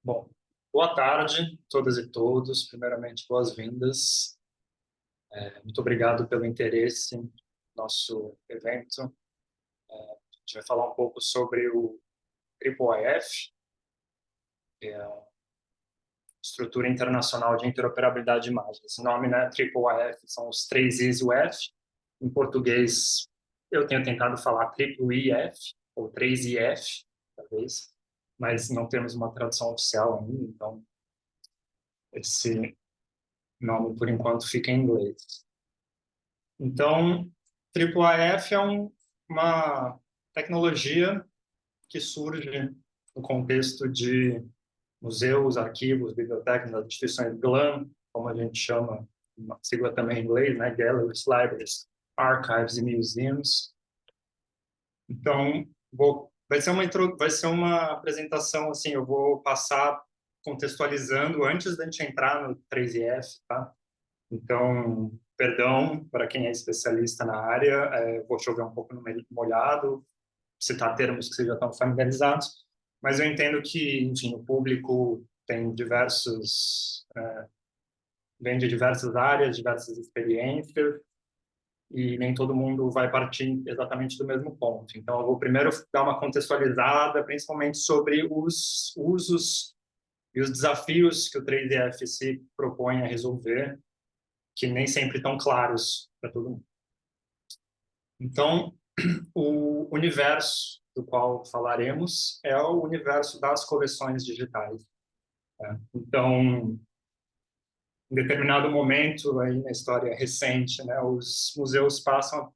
Bom, boa tarde, todas e todos. Primeiramente, boas-vindas. Muito obrigado pelo interesse no nosso evento. A gente vai falar um pouco sobre o IIIF, que é a Estrutura Internacional de Interoperabilidade de Imagens. Esse nome, né, IIIF, são os três Is e o F. Em português, eu tenho tentado falar IIIF, ou 3IF, talvez, mas não temos uma tradução oficial ainda, então esse nome, por enquanto, fica em inglês. Então, IIIF é uma tecnologia que surge no contexto de museus, arquivos, bibliotecas, das instituições GLAM, como a gente chama, uma sigla também em inglês, né? Galleries, Libraries, Archives e Museums. Então, vai ser uma apresentação, assim, eu vou passar contextualizando antes da gente entrar no 3IF, tá? Então, perdão para quem é especialista na área, vou chover um pouco no molhado, citar termos que vocês já estão familiarizados, mas eu entendo que, enfim, o público tem vem de diversas áreas, diversas experiências, e nem todo mundo vai partir exatamente do mesmo ponto. Então, eu vou primeiro dar uma contextualizada, principalmente sobre os usos e os desafios que o 3DF se propõe a resolver, que nem sempre estão claros para todo mundo. Então, o universo do qual falaremos é o universo das coleções digitais. Né? Então, em determinado momento aí na história recente, né, os museus passam a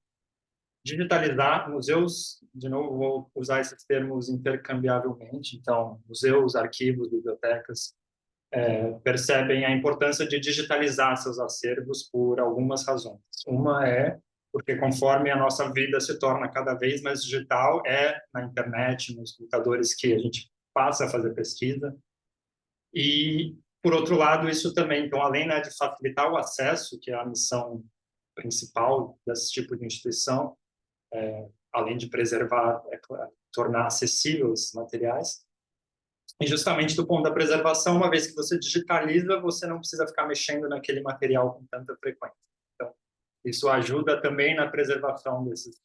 digitalizar, museus, de novo, vou usar esses termos intercambiavelmente, então, museus, arquivos, bibliotecas, percebem a importância de digitalizar seus acervos por algumas razões. Uma é porque conforme a nossa vida se torna cada vez mais digital, na internet, nos computadores que a gente passa a fazer pesquisa. E, por outro lado, isso também, então, além, né, de facilitar o acesso, que é a missão principal desse tipo de instituição, além de preservar, claro, tornar acessível esses materiais, e justamente do ponto da preservação, uma vez que você digitaliza, você não precisa ficar mexendo naquele material com tanta frequência. Então, isso ajuda também na preservação desses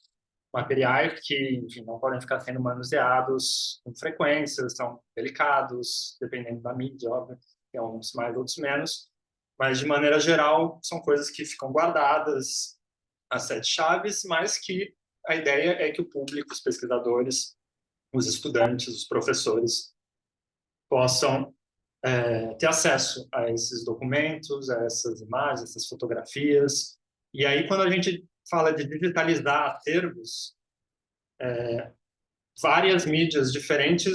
materiais que, enfim, não podem ficar sendo manuseados com frequência, são delicados, dependendo da mídia, óbvio, tem alguns mais, outros menos, mas, de maneira geral, são coisas que ficam guardadas às sete chaves, mas que a ideia é que o público, os pesquisadores, os estudantes, os professores, possam ter acesso a esses documentos, a essas imagens, essas fotografias. E aí, quando a gente fala de digitalizar acervos, várias mídias diferentes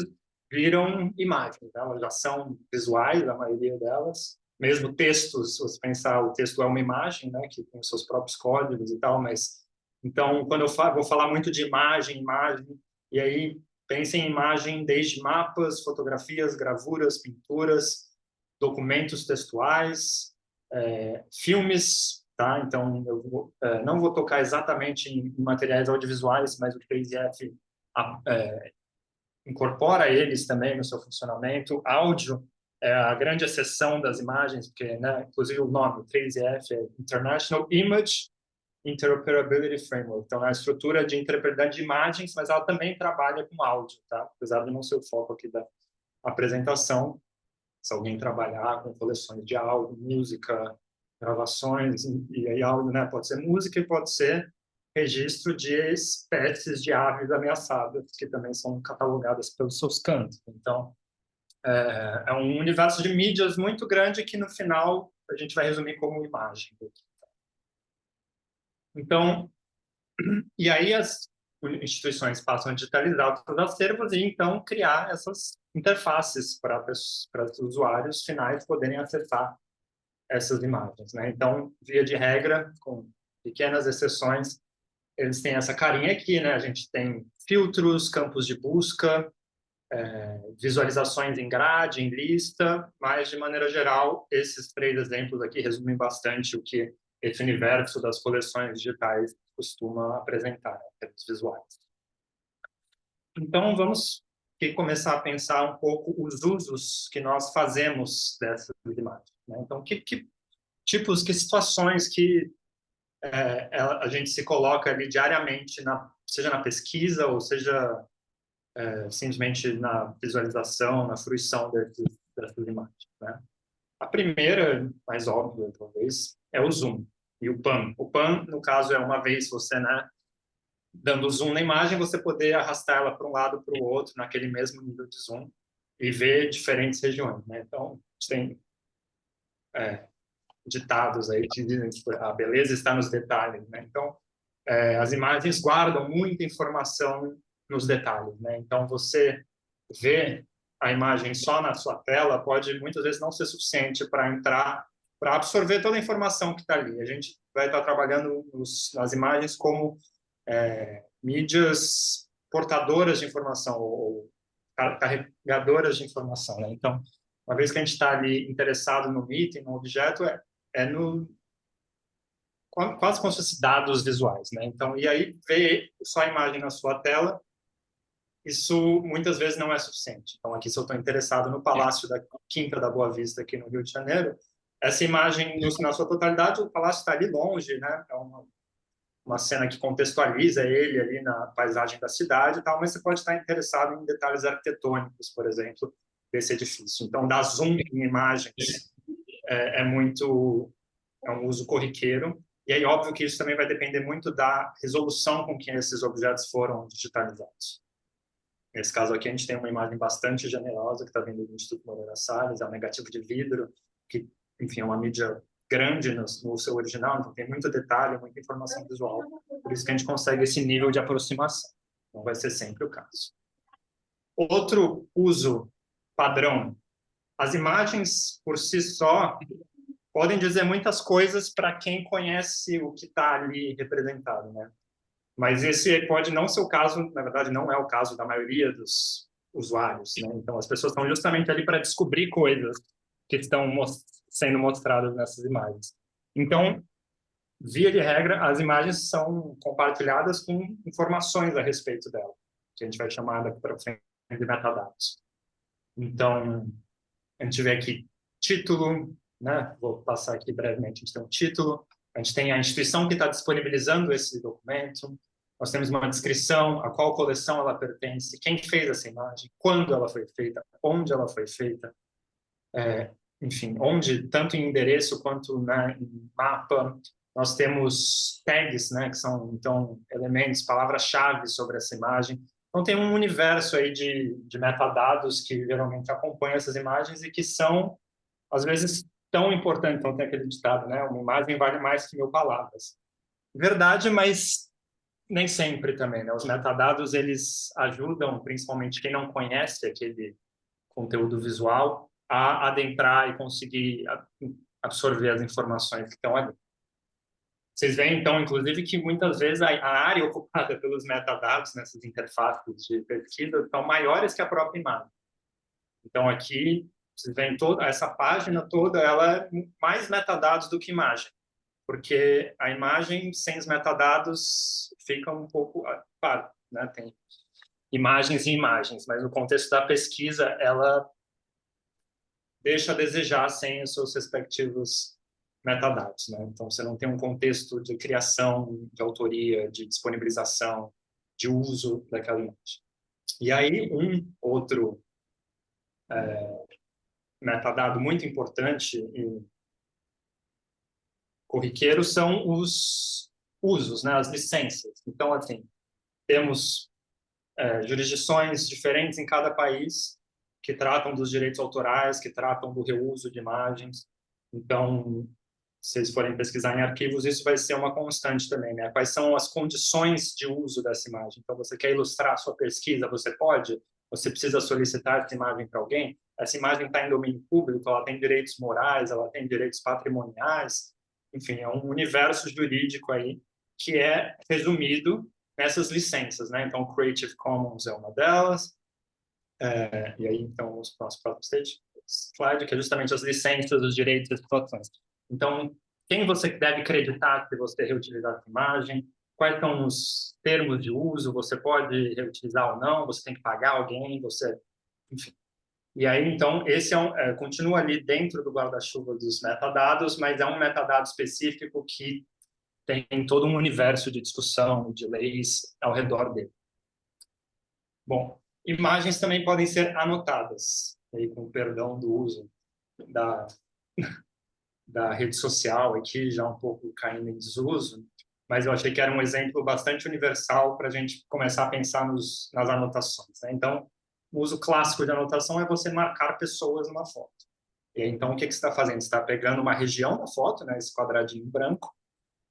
viram imagens. Né? Elas já são visuais, a maioria delas. Mesmo textos, se você pensar, o texto é uma imagem, né, que tem os seus próprios códigos e tal, mas... Então, quando vou falar muito de imagem, e aí pensem em imagem desde mapas, fotografias, gravuras, pinturas, documentos textuais, filmes, tá? Então, não vou tocar exatamente em materiais audiovisuais, mas o 3IF incorpora eles também no seu funcionamento. Áudio é a grande exceção das imagens, porque, né, inclusive o nome 3IF é International Image Interoperability Framework. Então, é a estrutura de interoperabilidade de imagens, mas ela também trabalha com áudio, tá? Apesar de não ser o foco aqui da apresentação. Se alguém trabalhar com coleções de áudio, música, gravações, e aí áudio, né? Pode ser música e pode ser registro de espécies de aves ameaçadas, que também são catalogadas pelos seus cantos. Então, é um universo de mídias muito grande que, no final, a gente vai resumir como imagem. Então, e aí as instituições passam a digitalizar os seus acervos e, então, criar essas interfaces para os usuários finais poderem acessar essas imagens. Né? Então, via de regra, com pequenas exceções, eles têm essa carinha aqui, né? A gente tem filtros, campos de busca, visualizações em grade, em lista, mas, de maneira geral, esses três exemplos aqui resumem bastante o que esse universo das coleções digitais costuma apresentar, né, em termos visuais. Então, vamos que começar a pensar um pouco os usos que nós fazemos dessas imagens, né? Então, que tipos, que situações que a gente se coloca ali diariamente, seja na pesquisa ou seja simplesmente na visualização, na fruição dessas imagens, né? A primeira, mais óbvia, talvez, é o zoom e o pan. O pan, no caso, é uma vez você, né, dando zoom na imagem, você poder arrastar ela para um lado para o outro, naquele mesmo nível de zoom, e ver diferentes regiões, né? Então, tem ditados aí que dizem que a beleza está nos detalhes, né? Então, as imagens guardam muita informação nos detalhes, né? Então, você vê a imagem só na sua tela pode muitas vezes não ser suficiente para entrar, para absorver toda a informação que está ali. A gente vai estar trabalhando nas imagens como mídias portadoras de informação ou carregadoras de informação, né? Então, uma vez que a gente está ali interessado no item, no objeto, no quase como se fosse dados visuais, né? Então, e aí ver só a imagem na sua tela, isso muitas vezes não é suficiente. Então, aqui, se eu estou interessado no Palácio da Quinta da Boa Vista, aqui no Rio de Janeiro, essa imagem, na sua totalidade, o palácio está ali longe, né? É uma cena que contextualiza ele ali na paisagem da cidade e tal, mas você pode estar interessado em detalhes arquitetônicos, por exemplo, desse edifício. Então, dar zoom em imagens é um uso corriqueiro. E aí, óbvio que isso também vai depender muito da resolução com que esses objetos foram digitalizados. Nesse caso aqui, a gente tem uma imagem bastante generosa que está vindo do Instituto Moreira Salles, é um negativo de vidro, que, enfim, é uma mídia grande no seu original, então tem muito detalhe, muita informação visual, por isso que a gente consegue esse nível de aproximação. Não vai ser sempre o caso. Outro uso padrão. As imagens, por si só, podem dizer muitas coisas para quem conhece o que está ali representado, né? Mas esse pode não ser o caso, na verdade, não é o caso da maioria dos usuários, né? Então, as pessoas estão justamente ali para descobrir coisas que estão sendo mostradas nessas imagens. Então, via de regra, as imagens são compartilhadas com informações a respeito dela, que a gente vai chamar daqui para frente de metadados. Então, a gente vê aqui título, né? Vou passar aqui brevemente. A gente tem um título, a gente tem a instituição que está disponibilizando esse documento, nós temos uma descrição, a qual coleção ela pertence, quem fez essa imagem, quando ela foi feita, onde ela foi feita, enfim, onde, tanto em endereço quanto em mapa. Nós temos tags, né, que são, então, elementos, palavras-chave sobre essa imagem. Então, tem um universo aí de metadados que geralmente acompanham essas imagens e que são, às vezes, tão importantes. Então, tem aquele ditado, né, uma imagem vale mais que 1000 palavras. Verdade, mas nem sempre também, né? Os metadados, eles ajudam, principalmente quem não conhece aquele conteúdo visual, a adentrar e conseguir absorver as informações que estão ali. Vocês veem, então, inclusive, que muitas vezes a área ocupada pelos metadados nessas interfaces de pesquisa são maiores que a própria imagem. Então, aqui, vocês veem toda essa página toda, ela é mais metadados do que imagem, porque a imagem sem os metadados fica um pouco, claro, né? Tem imagens e imagens, mas no contexto da pesquisa, ela deixa a desejar sem os seus respectivos metadados, né? Então, você não tem um contexto de criação, de autoria, de disponibilização, de uso daquela imagem. E aí, um outro metadado muito importante e corriqueiro são os usos, né? As licenças. Então, assim, temos jurisdições diferentes em cada país que tratam dos direitos autorais, que tratam do reuso de imagens. Então, se vocês forem pesquisar em arquivos, isso vai ser uma constante também, né? Quais são as condições de uso dessa imagem? Então, você quer ilustrar a sua pesquisa, você pode? Você precisa solicitar essa imagem para alguém? Essa imagem está em domínio público, ela tem direitos morais, ela tem direitos patrimoniais, enfim, é um universo jurídico aí que é resumido nessas licenças, né? Então, Creative Commons é uma delas, e aí, então, o nosso próximo slide, que é justamente as licenças, os direitos e as explorações. Então, quem você deve acreditar que você reutilizar essa imagem? quais são os termos de uso, você pode reutilizar ou não, você tem que pagar alguém, enfim. E aí, então, esse continua ali dentro do guarda-chuva dos metadados, mas é um metadado específico que tem todo um universo de discussão, de leis ao redor dele. Bom, imagens também podem ser anotadas, aí, com perdão do uso da rede social aqui, já um pouco caindo em desuso, mas eu achei que era um exemplo bastante universal para a gente começar a pensar nas anotações, né? Então, o uso clássico de anotação é você marcar pessoas numa foto. E aí, então, o que você está fazendo? Você está pegando uma região da foto, né, esse quadradinho branco,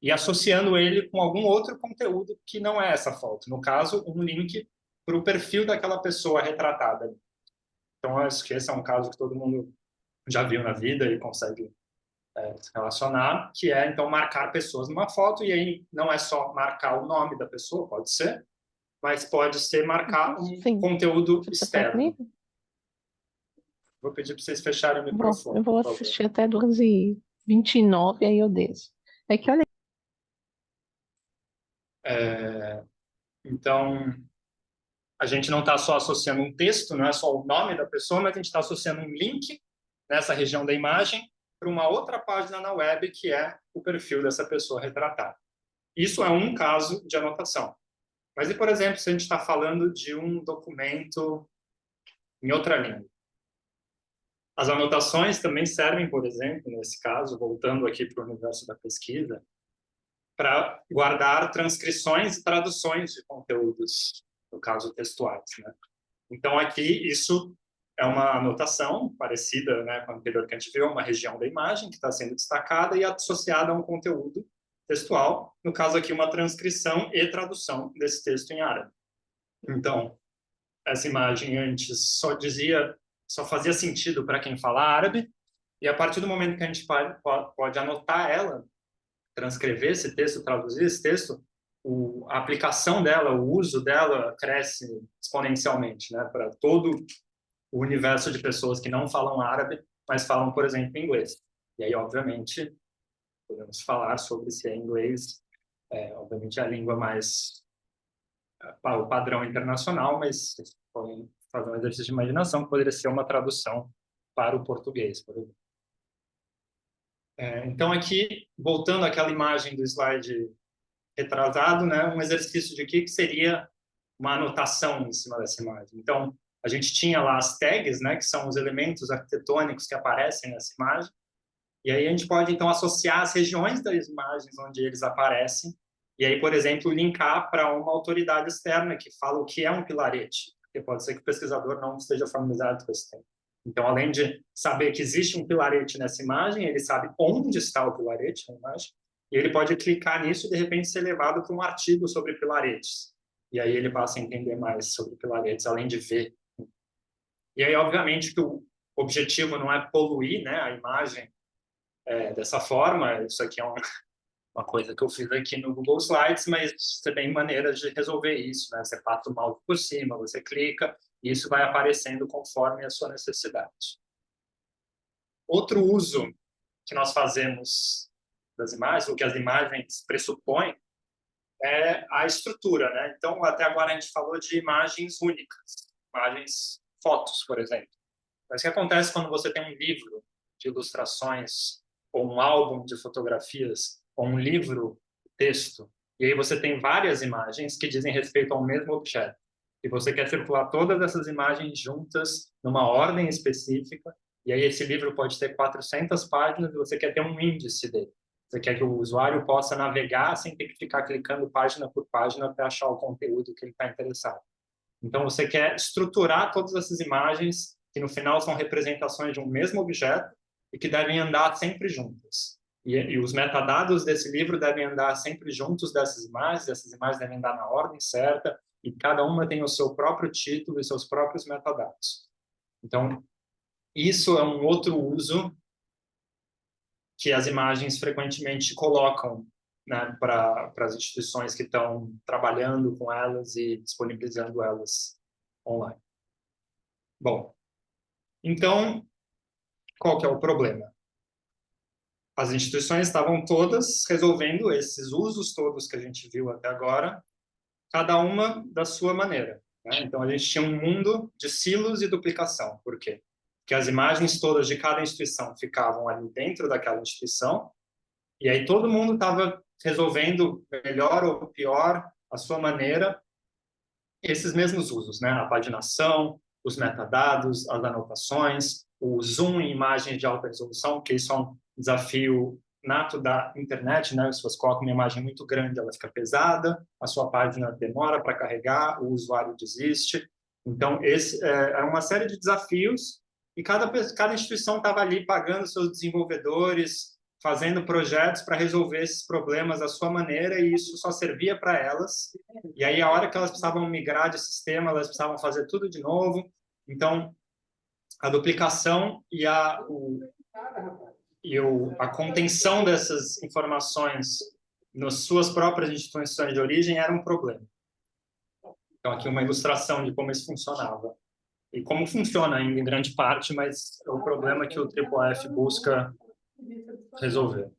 e associando ele com algum outro conteúdo que não é essa foto. No caso, um link para o perfil daquela pessoa retratada. Então, acho que esse é um caso que todo mundo já viu na vida e consegue se relacionar, que é, então, marcar pessoas numa foto, e aí não é só marcar o nome da pessoa, pode ser, mas pode ser marcar um Sim. conteúdo Você tá externo. comigo? Vou pedir para vocês fecharem o Bom, microfone, eu vou por favor. assistir até 2h29, aí eu desço. É que olha, Então, a gente não está só associando um texto, não é só o nome da pessoa, mas a gente está associando um link nessa região da imagem para uma outra página na web, que é o perfil dessa pessoa retratada. Isso é um caso de anotação. Mas e, por exemplo, se a gente está falando de um documento em outra língua? As anotações também servem, por exemplo, nesse caso, voltando aqui para o universo da pesquisa, para guardar transcrições e traduções de conteúdos, no caso textuais, né? Então, aqui, isso é uma anotação parecida, né, com a anterior que a gente viu, uma região da imagem que está sendo destacada e associada a um conteúdo textual, no caso aqui, uma transcrição e tradução desse texto em árabe. Então, essa imagem antes só fazia sentido para quem fala árabe, e a partir do momento que a gente pode anotar ela, transcrever esse texto, traduzir esse texto, a aplicação dela, o uso dela cresce exponencialmente, né, para todo o universo de pessoas que não falam árabe, mas falam, por exemplo, inglês. E aí, obviamente, podemos falar sobre se é inglês, obviamente é a língua mais o padrão internacional, mas podem fazer um exercício de imaginação que poderia ser uma tradução para o português, por exemplo. Então, aqui, voltando àquela imagem do slide retrasado, né, um exercício de que seria uma anotação em cima dessa imagem. Então, a gente tinha lá as tags, né, que são os elementos arquitetônicos que aparecem nessa imagem, e aí a gente pode, então, associar as regiões das imagens onde eles aparecem, e aí, por exemplo, linkar para uma autoridade externa que fala o que é um pilarete, porque pode ser que o pesquisador não esteja familiarizado com esse tema. Então, além de saber que existe um pilarete nessa imagem, ele sabe onde está o pilarete na imagem, e ele pode clicar nisso e, de repente, ser levado para um artigo sobre pilaretes. E aí ele passa a entender mais sobre pilaretes, além de ver. E aí, obviamente, que o objetivo não é poluir, né, a imagem dessa forma. Isso aqui é uma coisa que eu fiz aqui no Google Slides, mas você tem maneiras de resolver isso, né? Você passa o mouse por cima, você clica, e isso vai aparecendo conforme a sua necessidade. Outro uso que nós fazemos das imagens, o que as imagens pressupõem, é a estrutura, né? Então, até agora a gente falou de imagens únicas, imagens, fotos, por exemplo. Mas o que acontece quando você tem um livro de ilustrações, ou um álbum de fotografias, ou um livro de texto, e aí você tem várias imagens que dizem respeito ao mesmo objeto, e você quer circular todas essas imagens juntas, numa ordem específica, e aí esse livro pode ter 400 páginas, e você quer ter um índice dele. Você quer que o usuário possa navegar sem ter que ficar clicando página por página para achar o conteúdo que ele está interessado. Então, você quer estruturar todas essas imagens que, no final, são representações de um mesmo objeto e que devem andar sempre juntas. E os metadados desse livro devem andar sempre juntos dessas imagens devem andar na ordem certa, e cada uma tem o seu próprio título e seus próprios metadados. Então, isso é um outro uso que as imagens frequentemente colocam, né, para as instituições que estão trabalhando com elas e disponibilizando elas online. Bom, então, qual que é o problema? as instituições estavam todas resolvendo esses usos todos que a gente viu até agora, cada uma da sua maneira, né? Então, a gente tinha um mundo de silos e duplicação. Por quê? Porque as imagens todas de cada instituição ficavam ali dentro daquela instituição, e aí todo mundo estava resolvendo melhor ou pior, a sua maneira, esses mesmos usos, né? A paginação, os metadados, as anotações, o zoom em imagens de alta resolução, que isso é um desafio nato da internet, né? Se você coloca uma imagem muito grande, ela fica pesada, a sua página demora para carregar, o usuário desiste. Então, esse é uma série de desafios e cada instituição estava ali pagando seus desenvolvedores, fazendo projetos para resolver esses problemas à sua maneira, e isso só servia para elas. E aí, a hora que elas precisavam migrar de sistema, elas precisavam fazer tudo de novo. Então, a duplicação e a contenção dessas informações nas suas próprias instituições de origem era um problema. Então, aqui uma ilustração de como isso funcionava. E como funciona ainda em grande parte, mas é o problema que o IIIF busca resolver.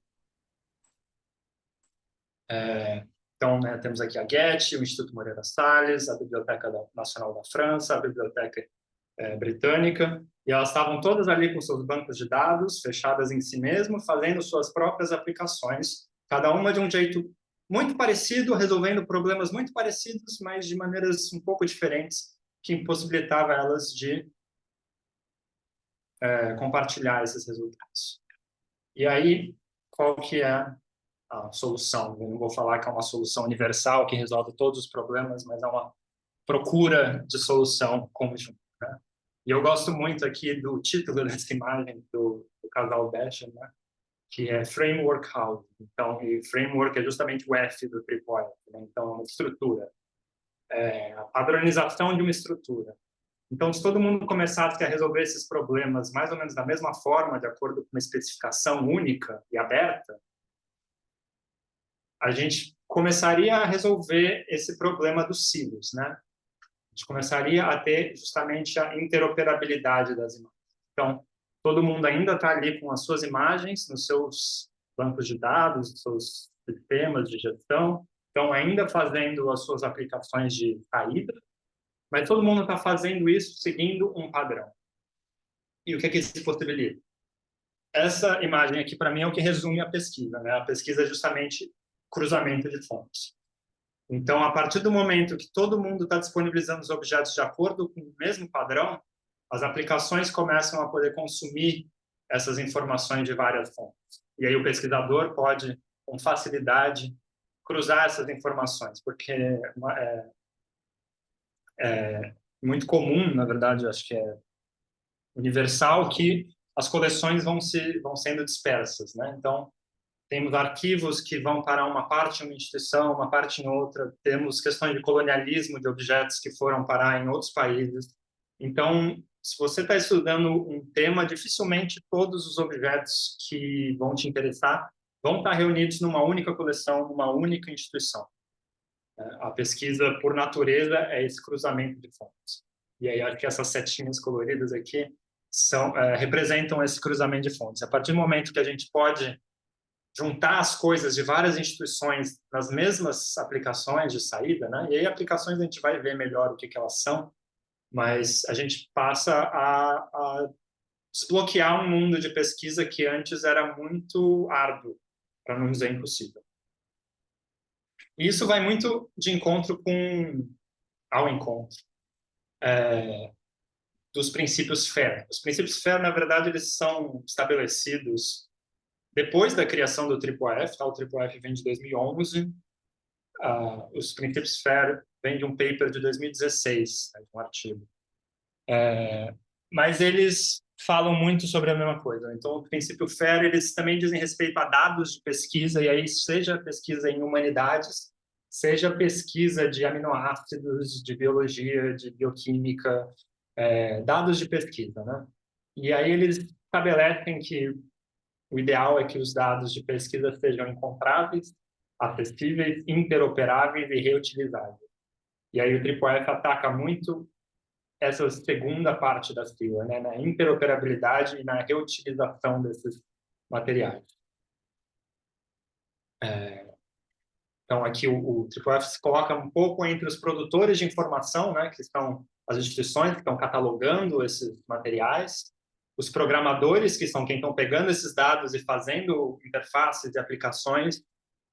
Então, né, temos aqui a Getty, o Instituto Moreira Salles, a Biblioteca Nacional da França, a Biblioteca Britânica, e elas estavam todas ali com seus bancos de dados, fechadas em si mesmo, fazendo suas próprias aplicações, cada uma de um jeito muito parecido, resolvendo problemas muito parecidos, mas de maneiras um pouco diferentes, que impossibilitava elas de compartilhar esses resultados. E aí, qual que é a solução? Eu não vou falar que é uma solução universal que resolve todos os problemas, mas é uma procura de solução conjunta, né? E eu gosto muito aqui do título dessa imagem do casal Basham, né? Que é Framework House. Então, e framework é justamente o F do IIIF, né? Então, uma estrutura. A padronização de uma estrutura. Então, se todo mundo começasse a resolver esses problemas mais ou menos da mesma forma, de acordo com uma especificação única e aberta, a gente começaria a resolver esse problema dos silos, né? A gente começaria a ter justamente a interoperabilidade das imagens. Então, todo mundo ainda está ali com as suas imagens nos seus bancos de dados, nos seus sistemas de gestão, estão ainda fazendo as suas aplicações de saída, mas todo mundo está fazendo isso seguindo um padrão. E o que é que isso possibilita? Essa imagem aqui, para mim, é o que resume a pesquisa, né? A pesquisa é justamente cruzamento de fontes. Então, a partir do momento que todo mundo está disponibilizando os objetos de acordo com o mesmo padrão, as aplicações começam a poder consumir essas informações de várias fontes. E aí o pesquisador pode, com facilidade, cruzar essas informações, porque é muito comum, na verdade, acho que é universal, que as coleções vão sendo dispersas, né? Então, temos arquivos que vão para uma parte em uma instituição, uma parte em outra. Temos questões de colonialismo de objetos que foram parar em outros países. Então, se você está estudando um tema, dificilmente todos os objetos que vão te interessar vão estar reunidos numa única coleção, numa única instituição. A pesquisa, por natureza, é esse cruzamento de fontes. E aí, acho que essas setinhas coloridas aqui representam esse cruzamento de fontes. A partir do momento que a gente pode juntar as coisas de várias instituições nas mesmas aplicações de saída, né? E aí aplicações a gente vai ver melhor o que elas são, mas a gente passa a desbloquear um mundo de pesquisa que antes era muito árduo, para não dizer impossível. E isso vai muito de encontro ao encontro dos princípios FAIR. Os princípios FAIR, na verdade, eles são estabelecidos depois da criação do IIIF, tá? O IIIF vem de 2011, os princípios FAIR vêm de um paper de 2016, né, de um artigo. Mas eles falam muito sobre a mesma coisa. Então, o princípio FAIR, eles também dizem respeito a dados de pesquisa, e aí seja pesquisa em humanidades, seja pesquisa de aminoácidos, de biologia, de bioquímica, dados de pesquisa, né? E aí eles estabelecem que o ideal é que os dados de pesquisa sejam encontráveis, acessíveis, interoperáveis e reutilizáveis. E aí o IIIF ataca muito essa segunda parte da sigla, né, na interoperabilidade e na reutilização desses materiais. Então, aqui o IIIF se coloca um pouco entre os produtores de informação, né, que são as instituições que estão catalogando esses materiais, os programadores, que são quem estão pegando esses dados e fazendo interfaces e aplicações,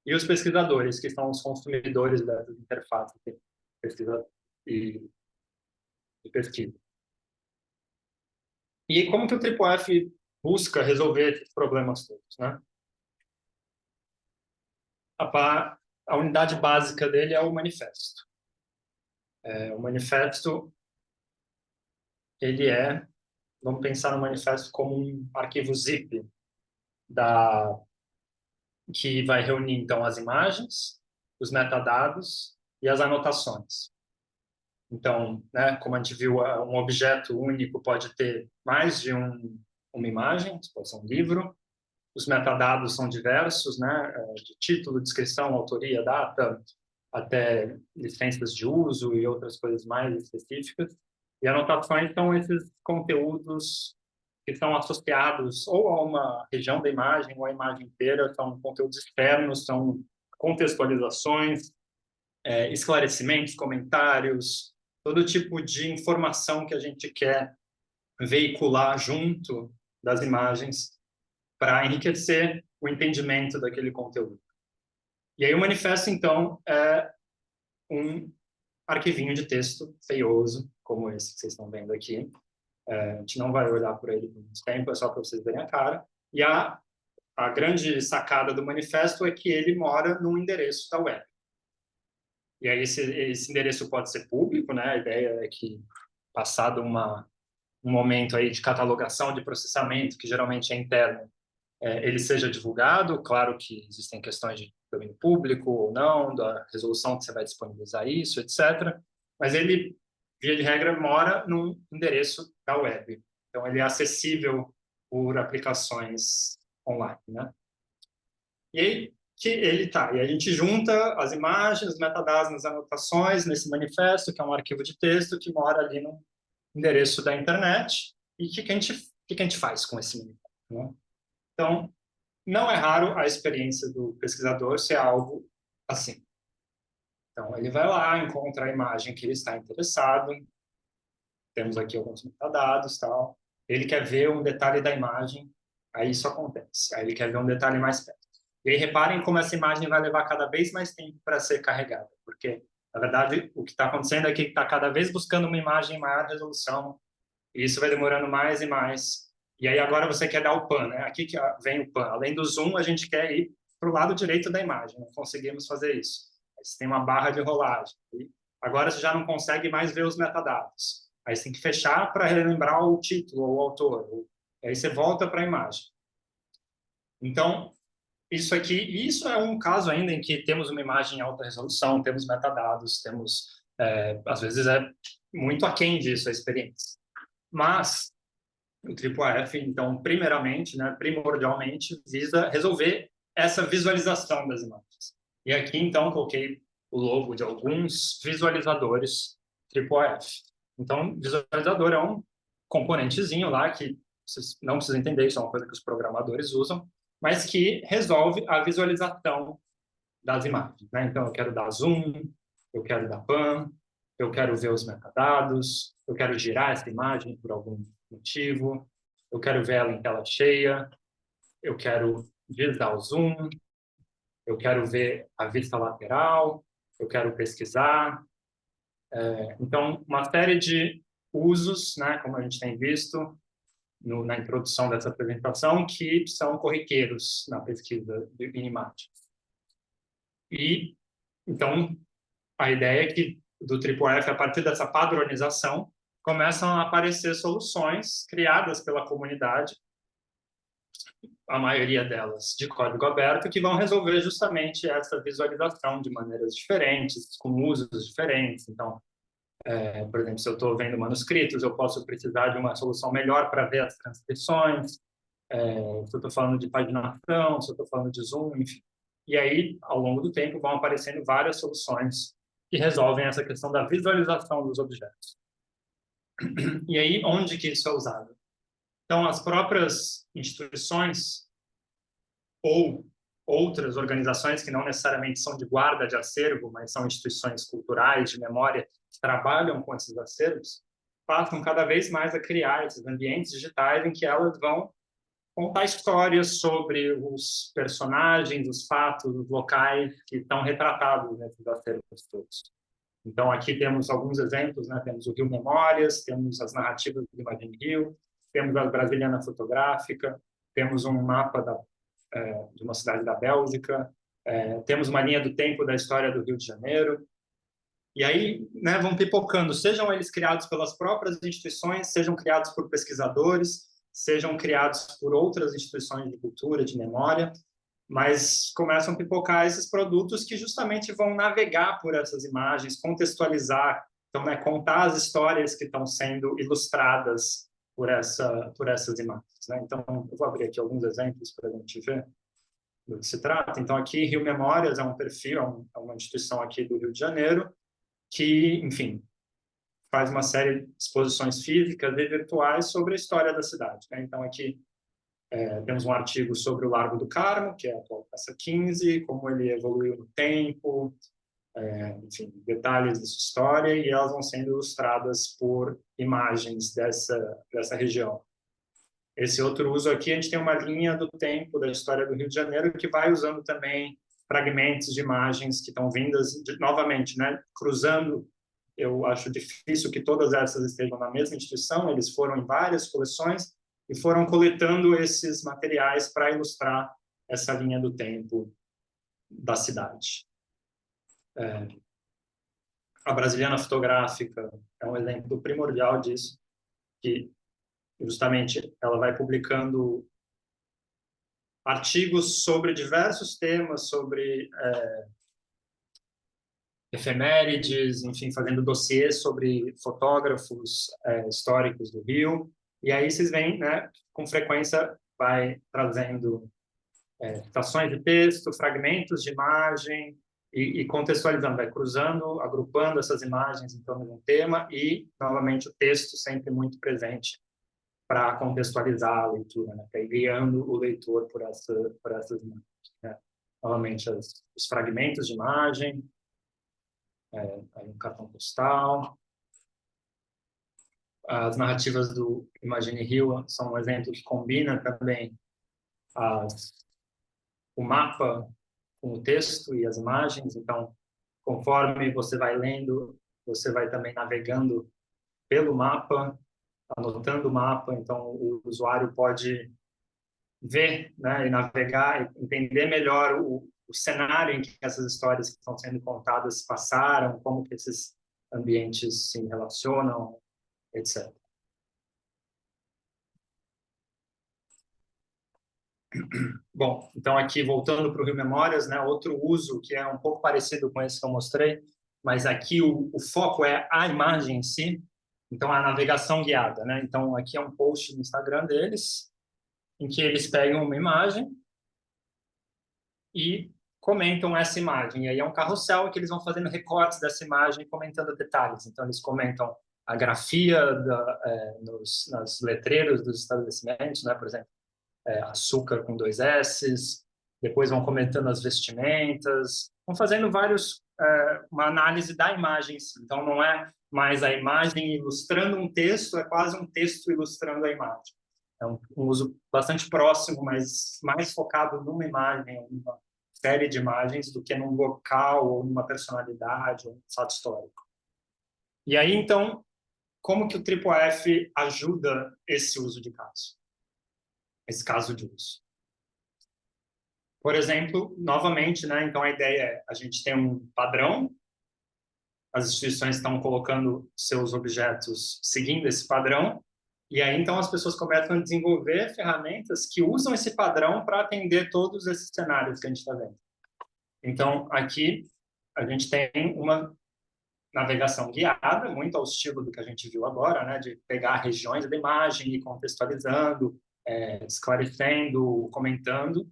e os pesquisadores, que são os consumidores dessas interfaces de pesquisa e pesquisa. E como que o IIIF busca resolver esses problemas todos, né? A unidade básica dele é o manifesto. O manifesto, ele vamos pensar no manifesto como um arquivo zip que vai reunir, então, as imagens, os metadados e as anotações. Então, né, como a gente viu, um objeto único pode ter mais de uma imagem, pode ser um livro. Os metadados são diversos, né, de título, descrição, autoria, data, até licenças de uso e outras coisas mais específicas. E anotações são esses conteúdos que são associados ou a uma região da imagem ou à imagem inteira, são conteúdos externos, são contextualizações, esclarecimentos, comentários, todo tipo de informação que a gente quer veicular junto das imagens para enriquecer o entendimento daquele conteúdo. E aí o manifesto, então, é um arquivinho de texto feioso, como esse que vocês estão vendo aqui. A gente não vai olhar por ele por muito tempo, é só para vocês verem a cara. E a grande sacada do manifesto é que ele mora num endereço da web. E aí esse endereço pode ser público, né? A ideia é que, passado um momento aí de catalogação, de processamento, que geralmente é interno, ele seja divulgado. Claro que existem questões de domínio público ou não, da resolução que você vai disponibilizar isso, etc. Mas ele, via de regra, mora num endereço da web. Então, ele é acessível por aplicações online, né? E aí, e a gente junta as imagens, os metadados nas anotações, nesse manifesto, que é um arquivo de texto que mora ali no endereço da internet. E o que a gente faz com esse manifesto, né? Então, não é raro a experiência do pesquisador ser algo assim. Então, ele vai lá, encontra a imagem que ele está interessado, temos aqui alguns metadados, tal. Ele quer ver um detalhe da imagem, aí isso acontece. Aí ele quer ver um detalhe mais perto. E aí reparem como essa imagem vai levar cada vez mais tempo para ser carregada, porque, na verdade, o que está acontecendo é que está cada vez buscando uma imagem em maior resolução, e isso vai demorando mais e mais. E aí agora você quer dar o pan, né? Aqui que vem o pan. Além do zoom, a gente quer ir para o lado direito da imagem. Não conseguimos fazer isso. Aí você tem uma barra de rolagem. E agora você já não consegue mais ver os metadados. Aí você tem que fechar para relembrar o título ou o autor. Aí você volta para a imagem. Então, isso é um caso ainda em que temos uma imagem em alta resolução, temos metadados, temos, às vezes é muito aquém disso a experiência. Mas o IIIF, então, primeiramente, né, primordialmente, visa resolver essa visualização das imagens. E aqui, então, coloquei o logo de alguns visualizadores IIIF. Então, visualizador é um componentezinho lá que vocês não precisam entender, isso é uma coisa que os programadores usam, mas que resolve a visualização das imagens, né? Então, eu quero dar zoom, eu quero dar pan, eu quero ver os metadados, eu quero girar essa imagem por algum motivo, eu quero ver ela em tela cheia, eu quero desdar o zoom, eu quero ver a vista lateral, eu quero pesquisar. Então, uma série de usos, né, como a gente tem visto na introdução dessa apresentação, que são corriqueiros na pesquisa em imagens. E, então, a ideia é que do IIIF, a partir dessa padronização, começam a aparecer soluções criadas pela comunidade, a maioria delas de código aberto, que vão resolver justamente essa visualização de maneiras diferentes, com usos diferentes. Então, por exemplo, se eu estou vendo manuscritos, eu posso precisar de uma solução melhor para ver as transcrições, se eu estou falando de paginação, se eu estou falando de zoom, enfim. E aí, ao longo do tempo, vão aparecendo várias soluções que resolvem essa questão da visualização dos objetos. E aí, onde que isso é usado? Então, as próprias instituições ou outras organizações que não necessariamente são de guarda de acervo, mas são instituições culturais de memória que trabalham com esses acervos, passam cada vez mais a criar esses ambientes digitais em que elas vão contar histórias sobre os personagens, os fatos, os locais que estão retratados nesses acervos todos. Então, aqui temos alguns exemplos, né? Temos o Rio Memórias, temos as narrativas do Imagine Rio, temos a Brasiliana Fotográfica, temos um mapa de uma cidade da Bélgica, temos uma linha do tempo da história do Rio de Janeiro. E aí, né, vão pipocando, sejam eles criados pelas próprias instituições, sejam criados por pesquisadores, sejam criados por outras instituições de cultura, de memória, mas começam a pipocar esses produtos que justamente vão navegar por essas imagens, contextualizar, então, né, contar as histórias que estão sendo ilustradas por essas imagens, né? Então, eu vou abrir aqui alguns exemplos para a gente ver do que se trata. Então, aqui, Rio Memórias é um perfil, é uma instituição aqui do Rio de Janeiro, que, enfim, faz uma série de exposições físicas e virtuais sobre a história da cidade, né? Então, aqui temos um artigo sobre o Largo do Carmo, que é a atual Praça 15, como ele evoluiu no tempo, enfim, detalhes dessa história, e elas vão sendo ilustradas por imagens dessa região. Esse outro uso aqui, a gente tem uma linha do tempo da história do Rio de Janeiro que vai usando também fragmentos de imagens que estão vindas, novamente, né, cruzando. Eu acho difícil que todas essas estejam na mesma instituição, eles foram em várias coleções e foram coletando esses materiais para ilustrar essa linha do tempo da cidade. A Brasiliana Fotográfica é um exemplo primordial disso, que justamente ela vai publicando artigos sobre diversos temas, sobre efemérides, enfim, fazendo dossiês sobre fotógrafos históricos do Rio. E aí vocês veem, né, com frequência vai trazendo citações de texto, fragmentos de imagem e contextualizando, vai cruzando, agrupando essas imagens em torno de um tema e, novamente, o texto sempre muito presente para contextualizar a leitura, né? Para ir guiando o leitor por essas imagens, né? Novamente, os fragmentos de imagem, um cartão postal. As narrativas do Imagine Rio são um exemplo que combina também o mapa com o texto e as imagens. Então, conforme você vai lendo, você vai também navegando pelo mapa, anotando o mapa. Então, o usuário pode ver, né, e navegar, e entender melhor o cenário em que essas histórias que estão sendo contadas passaram, como que esses ambientes se relacionam, etc. Bom, então aqui voltando para o Rio Memórias, né, outro uso que é um pouco parecido com esse que eu mostrei, mas aqui o foco é a imagem em si, então a navegação guiada, né? Então aqui é um post no Instagram deles, em que eles pegam uma imagem e comentam essa imagem. E aí é um carrossel que eles vão fazendo recortes dessa imagem e comentando detalhes. Então eles comentam a grafia nas letreiros dos estabelecimentos, né? Por exemplo, açúcar com 2 S's, depois vão comentando as vestimentas, vão fazendo uma análise da imagem em si. Então, não é mais a imagem ilustrando um texto, é quase um texto ilustrando a imagem. É um uso bastante próximo, mas mais focado numa imagem, numa série de imagens, do que num local, ou numa personalidade, ou um fato histórico. E aí, então, como que o F ajuda esse uso de caso? Esse caso de uso. Por exemplo, novamente, né, então a ideia é a gente tem um padrão, as instituições estão colocando seus objetos seguindo esse padrão, e aí então as pessoas começam a desenvolver ferramentas que usam esse padrão para atender todos esses cenários que a gente está vendo. Então, aqui a gente tem uma navegação guiada, muito ao estilo do que a gente viu agora, né, de pegar regiões da imagem e contextualizando, esclarecendo, comentando,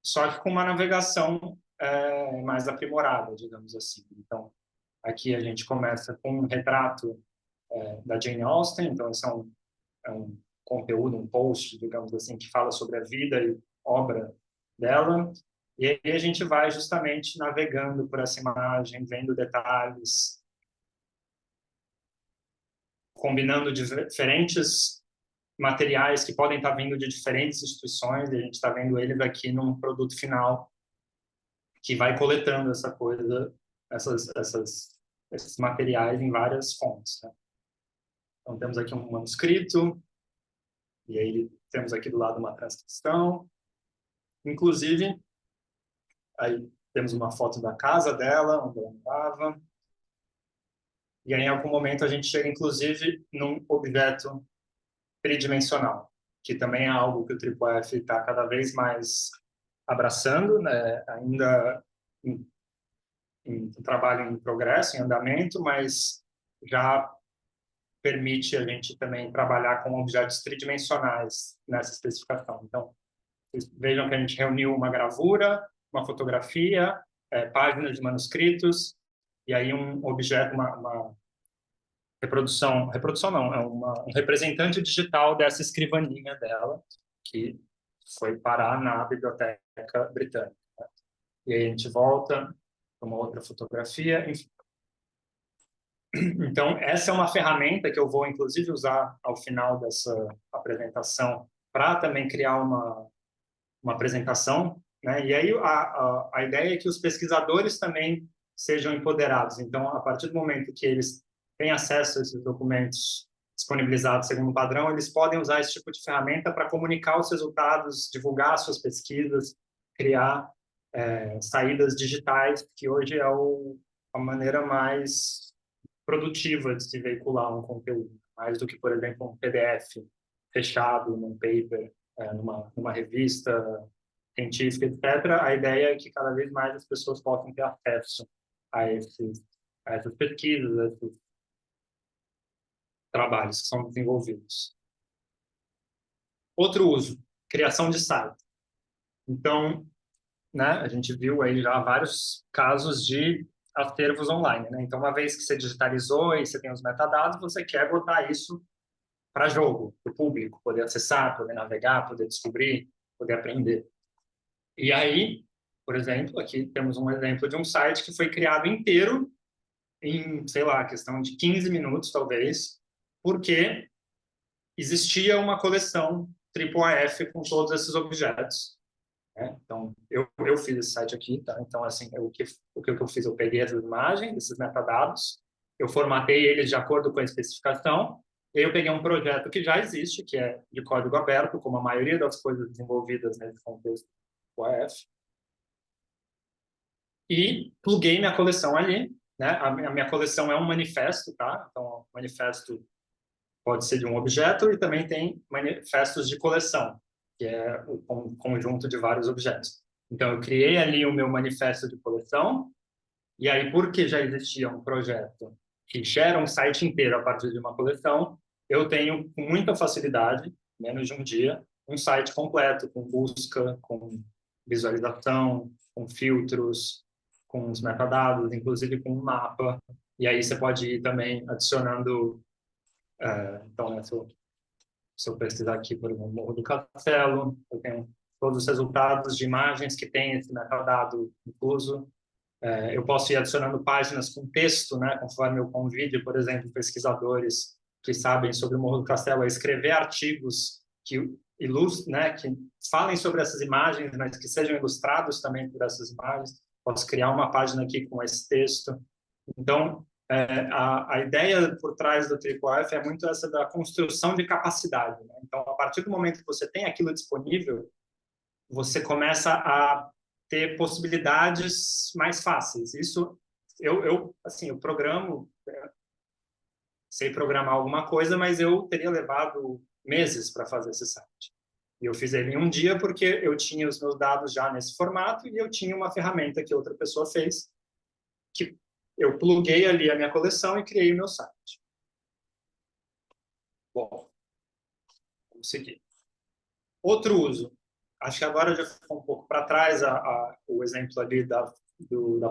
só que com uma navegação mais aprimorada, digamos assim. Então, aqui a gente começa com um retrato da Jane Austen, então esse é um conteúdo, um post, digamos assim, que fala sobre a vida e obra dela, e aí a gente vai justamente navegando por essa imagem, vendo detalhes, combinando diferentes materiais que podem estar vindo de diferentes instituições, e a gente está vendo eles aqui num produto final que vai coletando essa coisa, esses materiais em várias fontes, né? Então, temos aqui um manuscrito, e aí temos aqui do lado uma transcrição. Inclusive, aí temos uma foto da casa dela, onde ela morava. E aí, em algum momento, a gente chega, inclusive, num objeto tridimensional, que também é algo que o TripleF está cada vez mais abraçando, né? Ainda em trabalho em progresso, em andamento, mas já permite a gente também trabalhar com objetos tridimensionais nessa especificação. Então, vocês vejam que a gente reuniu uma gravura, uma fotografia, páginas de manuscritos, e aí um objeto, uma reprodução não, é um representante digital dessa escrivaninha dela, que foi parar na Biblioteca Britânica. E aí a gente volta para uma outra fotografia, enfim. Então, essa é uma ferramenta que eu vou, inclusive, usar ao final dessa apresentação para também criar uma apresentação, né? E aí a ideia é que os pesquisadores também sejam empoderados. Então, a partir do momento que eles têm acesso a esses documentos disponibilizados segundo o padrão, eles podem usar esse tipo de ferramenta para comunicar os resultados, divulgar suas pesquisas, criar saídas digitais, que hoje é a maneira mais produtiva de se veicular um conteúdo, mais do que, por exemplo, um PDF fechado num paper, numa revista científica, etc. A ideia é que cada vez mais as pessoas possam ter acesso a essas pesquisas, a esses trabalhos que são desenvolvidos. Outro uso, criação de site. Então, né, a gente viu aí já vários casos de acervos online, né? Então, uma vez que você digitalizou e você tem os metadados, você quer botar isso para jogo, para o público, poder acessar, poder navegar, poder descobrir, poder aprender. E aí, por exemplo, aqui temos um exemplo de um site que foi criado inteiro em, sei lá, questão de 15 minutos, talvez, porque existia uma coleção AAAF com todos esses objetos, né? Então, eu fiz esse site aqui, tá? Então, assim, o que eu fiz? Eu peguei essas imagens, esses metadados, eu formatei eles de acordo com a especificação, e aí eu peguei um projeto que já existe, que é de código aberto, como a maioria das coisas desenvolvidas nesse contexto AAAF, e pluguei minha coleção ali, né? A minha coleção é um manifesto, tá? Então, o manifesto pode ser de um objeto e também tem manifestos de coleção, que é um conjunto de vários objetos. Então, eu criei ali o meu manifesto de coleção, e aí, porque já existia um projeto que gera um site inteiro a partir de uma coleção, eu tenho com muita facilidade, menos de um dia, um site completo, com busca, com visualização, com filtros, com os metadados, inclusive com um mapa. E aí você pode ir também adicionando, então, né, se eu pesquisar aqui, por exemplo, Morro do Castelo, eu tenho todos os resultados de imagens que tem esse metadado incluso. Eu posso ir adicionando páginas com texto, né, conforme eu convide, por exemplo, pesquisadores que sabem sobre o Morro do Castelo a escrever artigos que ilustrem, né, que falem sobre essas imagens, mas que sejam ilustrados também por essas imagens. Posso criar uma página aqui com esse texto. Então, a ideia por trás do TripleF é muito essa da construção de capacidade, né? Então, a partir do momento que você tem aquilo disponível, você começa a ter possibilidades mais fáceis. Isso, assim, eu programo, sei programar alguma coisa, mas eu teria levado meses para fazer esse site. E eu fiz ele em um dia porque eu tinha os meus dados já nesse formato e eu tinha uma ferramenta que outra pessoa fez, que eu pluguei ali a minha coleção e criei o meu site. Bom, vamos seguir. Outro uso. Acho que agora já ficou um pouco para trás o exemplo ali da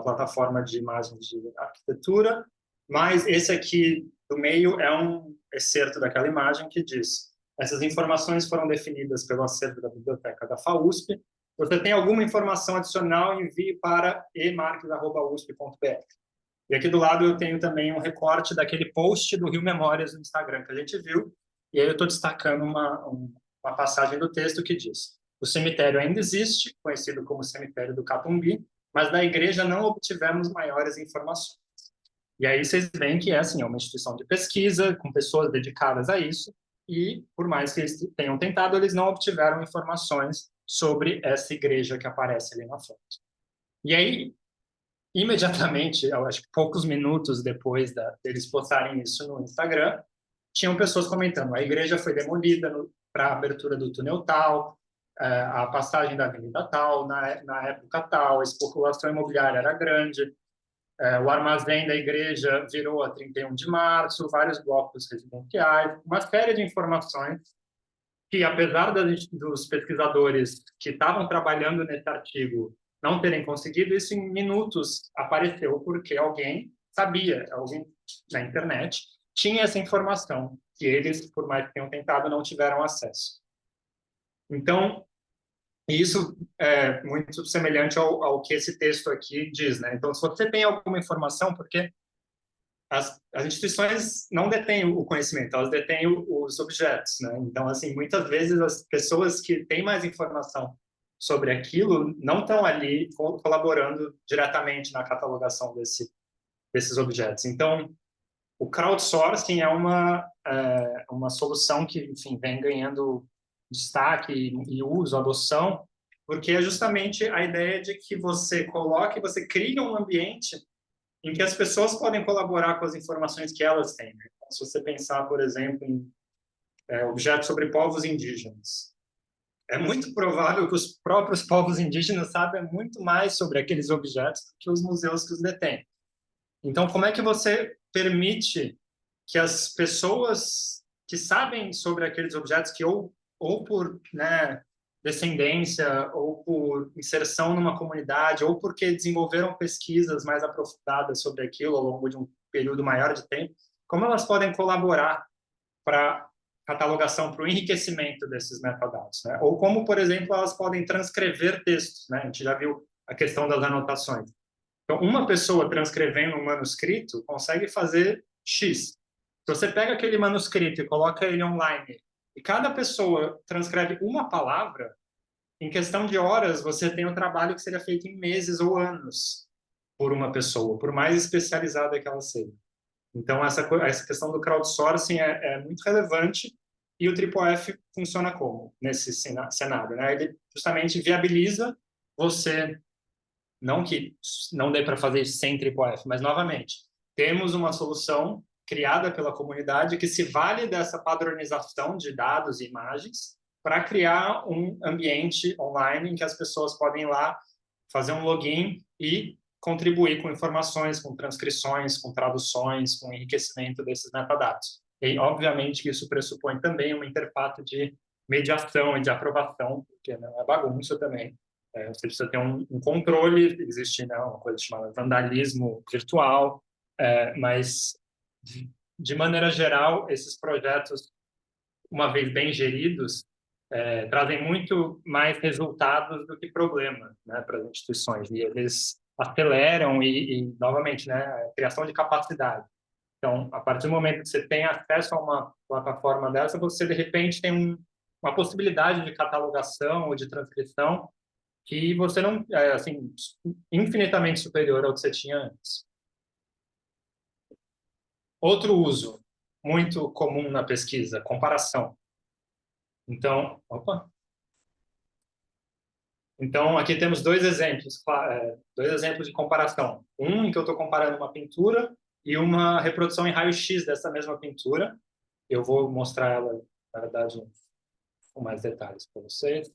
plataforma de imagens de arquitetura, mas esse aqui do meio é um excerto daquela imagem que diz: essas informações foram definidas pelo acervo da biblioteca da FAUSP você tem alguma informação adicional, envie para emarques@usp.br. E aqui do lado eu tenho também um recorte daquele post do Rio Memórias no Instagram que a gente viu, e aí eu estou destacando uma passagem do texto que diz: o cemitério ainda existe, conhecido como cemitério do Catumbi, mas da igreja não obtivemos maiores informações. E aí vocês veem que é uma instituição de pesquisa, com pessoas dedicadas a isso, e por mais que eles tenham tentado, eles não obtiveram informações sobre essa igreja que aparece ali na foto. E aí, imediatamente, eu acho que poucos minutos depois deles postarem isso no Instagram, tinham pessoas comentando: a igreja foi demolida para a abertura do túnel tal, a passagem da avenida tal, na época tal, a especulação imobiliária era grande, o armazém da igreja virou a 31 de março, vários blocos residenciais, uma série de informações que, apesar dos pesquisadores que estavam trabalhando nesse artigo não terem conseguido, isso em minutos apareceu porque alguém sabia, alguém na internet tinha essa informação que eles, por mais que tenham tentado, não tiveram acesso. Então, isso é muito semelhante ao que esse texto aqui diz, né? Então, se você tem alguma informação, porque as instituições não detêm o conhecimento, elas detêm os objetos, né? Então, assim, muitas vezes as pessoas que têm mais informação sobre aquilo não estão ali colaborando diretamente na catalogação desses objetos. Então, o crowdsourcing é uma solução que, enfim, vem ganhando destaque e uso, adoção, porque é justamente a ideia de que você cria um ambiente em que as pessoas podem colaborar com as informações que elas têm, né? Então, se você pensar, por exemplo, em objetos sobre povos indígenas, é muito provável que os próprios povos indígenas sabem muito mais sobre aqueles objetos do que os museus que os detêm. Então, como é que você permite que as pessoas que sabem sobre aqueles objetos, que ou por, né, descendência, ou por inserção numa comunidade, ou porque desenvolveram pesquisas mais aprofundadas sobre aquilo ao longo de um período maior de tempo, como elas podem colaborar para catalogação, para o enriquecimento desses metadados, né? Ou como, por exemplo, elas podem transcrever textos, né? A gente já viu a questão das anotações. Então, uma pessoa transcrevendo um manuscrito consegue fazer X. Se você pega aquele manuscrito e coloca ele online, e cada pessoa transcreve uma palavra, em questão de horas, você tem um trabalho que seria feito em meses ou anos por uma pessoa, por mais especializada que ela seja. Então, essa questão do crowdsourcing é muito relevante, e o IIIF funciona como nesse cenário, né? Ele justamente viabiliza você, não que não dê para fazer isso sem IIIF, mas, novamente, temos uma solução criada pela comunidade que se vale dessa padronização de dados e imagens para criar um ambiente online em que as pessoas podem ir lá, fazer um login e contribuir com informações, com transcrições, com traduções, com enriquecimento desses metadados. E, obviamente, que isso pressupõe também uma interface de mediação e de aprovação, porque não é bagunça também. Você precisa ter um controle, existe, né, uma coisa chamada vandalismo virtual, mas, de maneira geral, esses projetos, uma vez bem geridos, trazem muito mais resultados do que problemas, né, para as instituições. E eles aceleram novamente, né, a criação de capacidade. Então, a partir do momento que você tem acesso a uma plataforma dessa, você, de repente, tem uma possibilidade de catalogação ou de transcrição que você não, assim, infinitamente superior ao que você tinha antes. Outro uso muito comum na pesquisa: comparação. Então, aqui temos dois exemplos de comparação. Um em que eu estou comparando uma pintura e uma reprodução em raio-x dessa mesma pintura. Eu vou mostrar ela, na verdade, com mais detalhes para vocês.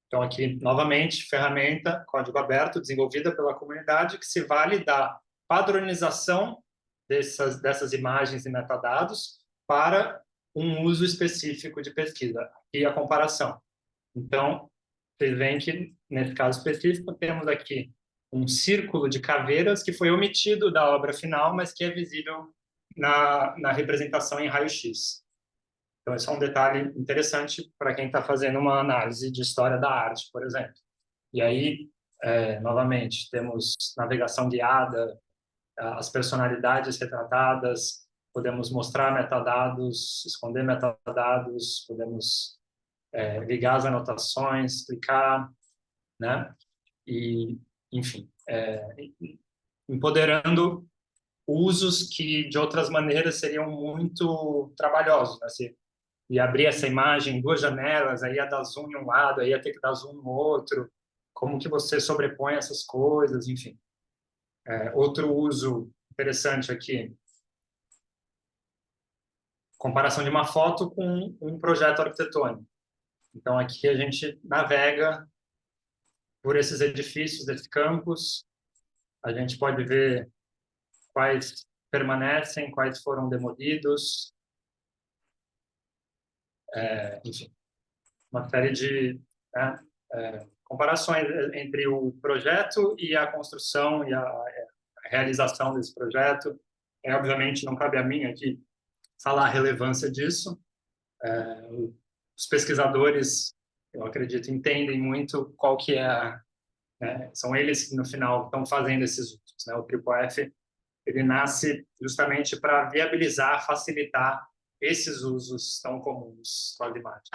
Então, aqui, novamente, ferramenta, código aberto, desenvolvida pela comunidade, que se vale da padronização dessas imagens e metadados para um uso específico de pesquisa, e a comparação. Então, vocês veem que, nesse caso específico, temos aqui um círculo de caveiras que foi omitido da obra final, mas que é visível na representação em raio-x. Então, esse é um detalhe interessante para quem está fazendo uma análise de história da arte, por exemplo. E aí, novamente, temos navegação guiada, as personalidades retratadas, podemos mostrar metadados, esconder metadados, podemos ligar as anotações, clicar, né? E, enfim, empoderando usos que, de outras maneiras, seriam muito trabalhosos, né? Se ia abrir essa imagem em duas janelas, aí ia dar zoom em um lado, aí ia ter que dar zoom no outro, como que você sobrepõe essas coisas, enfim. Outro uso interessante aqui, comparação de uma foto com um projeto arquitetônico. Então, aqui a gente navega por esses edifícios, esses campos, a gente pode ver quais permanecem, quais foram demolidos, enfim, uma série de comparações entre o projeto e a construção e a realização desse projeto. Obviamente, não cabe a mim aqui falar a relevância disso. Os pesquisadores, eu acredito, entendem muito qual que é são eles que, no final, estão fazendo esses usos, né? O Triple-F, ele nasce justamente para viabilizar, facilitar esses usos tão comuns com a imagem.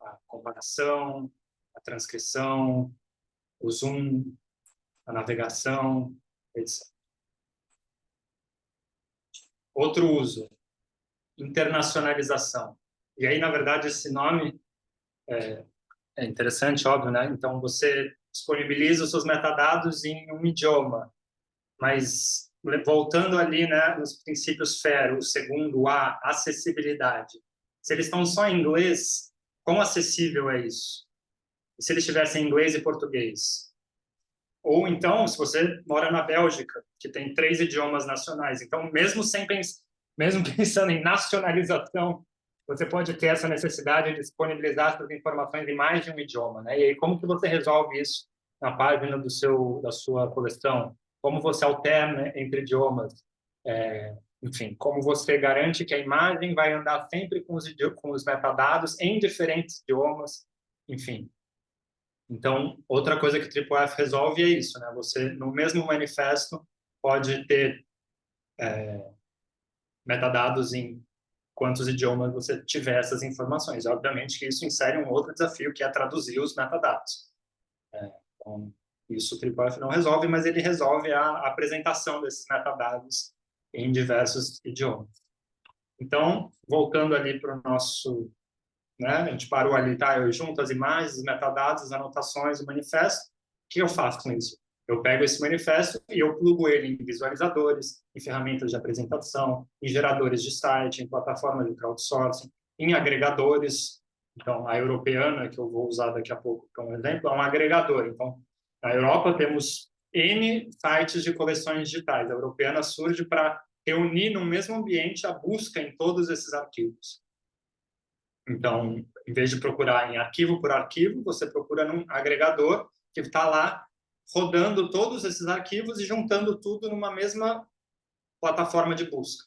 A comparação, a transcrição, o zoom, a navegação, etc. Outro uso, internacionalização. E aí, na verdade, esse nome é interessante, óbvio, né? Então, você disponibiliza os seus metadados em um idioma, mas voltando ali, né, nos princípios FAIR, o segundo A, acessibilidade. Se eles estão só em inglês, quão acessível é isso? E se eles estivessem em inglês e português? Ou então, se você mora na Bélgica, que tem 3 idiomas nacionais, então mesmo pensando em nacionalização, você pode ter essa necessidade de disponibilizar essas informações em mais de um idioma, né? E aí como que você resolve isso na página da sua coleção? Como você alterna entre idiomas? Enfim, como você garante que a imagem vai andar sempre com os metadados em diferentes idiomas? Enfim. Então, outra coisa que o TripleF resolve é isso, né? Você, no mesmo manifesto, pode ter metadados em quantos idiomas você tiver essas informações. Obviamente que isso insere um outro desafio, que é traduzir os metadados. Então, isso o TripleF não resolve, mas ele resolve a apresentação desses metadados em diversos idiomas. Então, voltando ali para o nosso... Né? A gente parou ali, tá? Eu junto as imagens, os metadados, as anotações, o manifesto. O que eu faço com isso? Eu pego esse manifesto e eu plugo ele em visualizadores, em ferramentas de apresentação, em geradores de site, em plataformas de crowdsourcing, em agregadores. Então, a Europeana, que eu vou usar daqui a pouco como exemplo, é um agregador. Então, na Europa temos N sites de coleções digitais. A Europeana surge para reunir no mesmo ambiente a busca em todos esses arquivos. Então, em vez de procurar em arquivo por arquivo, você procura num agregador que está lá rodando todos esses arquivos e juntando tudo numa mesma plataforma de busca.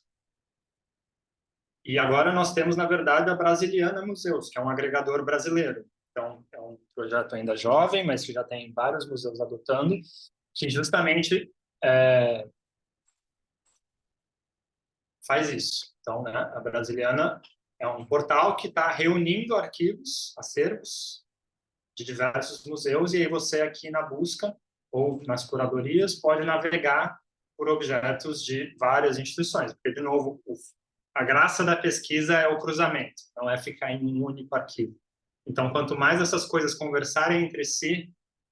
E agora nós temos, na verdade, a Brasiliana Museus, que é um agregador brasileiro. Então, é um projeto ainda jovem, mas que já tem vários museus adotando, que justamente faz isso. Então, né, a Brasiliana é um portal que está reunindo arquivos, acervos de diversos museus, e aí você aqui na busca ou nas curadorias pode navegar por objetos de várias instituições, porque, de novo, a graça da pesquisa é o cruzamento, não é ficar em um único arquivo. Então, quanto mais essas coisas conversarem entre si,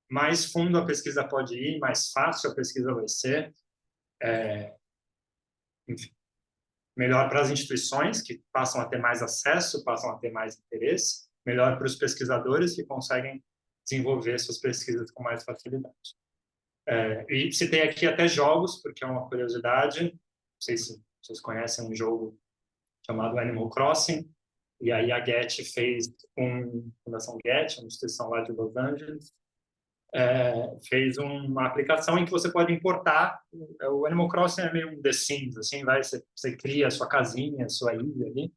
mais fundo a pesquisa pode ir, mais fácil a pesquisa vai ser. Enfim, melhor para as instituições, que passam a ter mais acesso, passam a ter mais interesse, melhor para os pesquisadores, que conseguem desenvolver suas pesquisas com mais facilidade. E citei aqui até jogos, porque é uma curiosidade. Não sei se vocês conhecem um jogo chamado Animal Crossing, e aí a Get fez Fundação Get, uma instituição lá de Los Angeles, fez uma aplicação em que você pode importar. O Animal Crossing é meio um The Sims, assim, você cria a sua casinha, a sua ilha ali,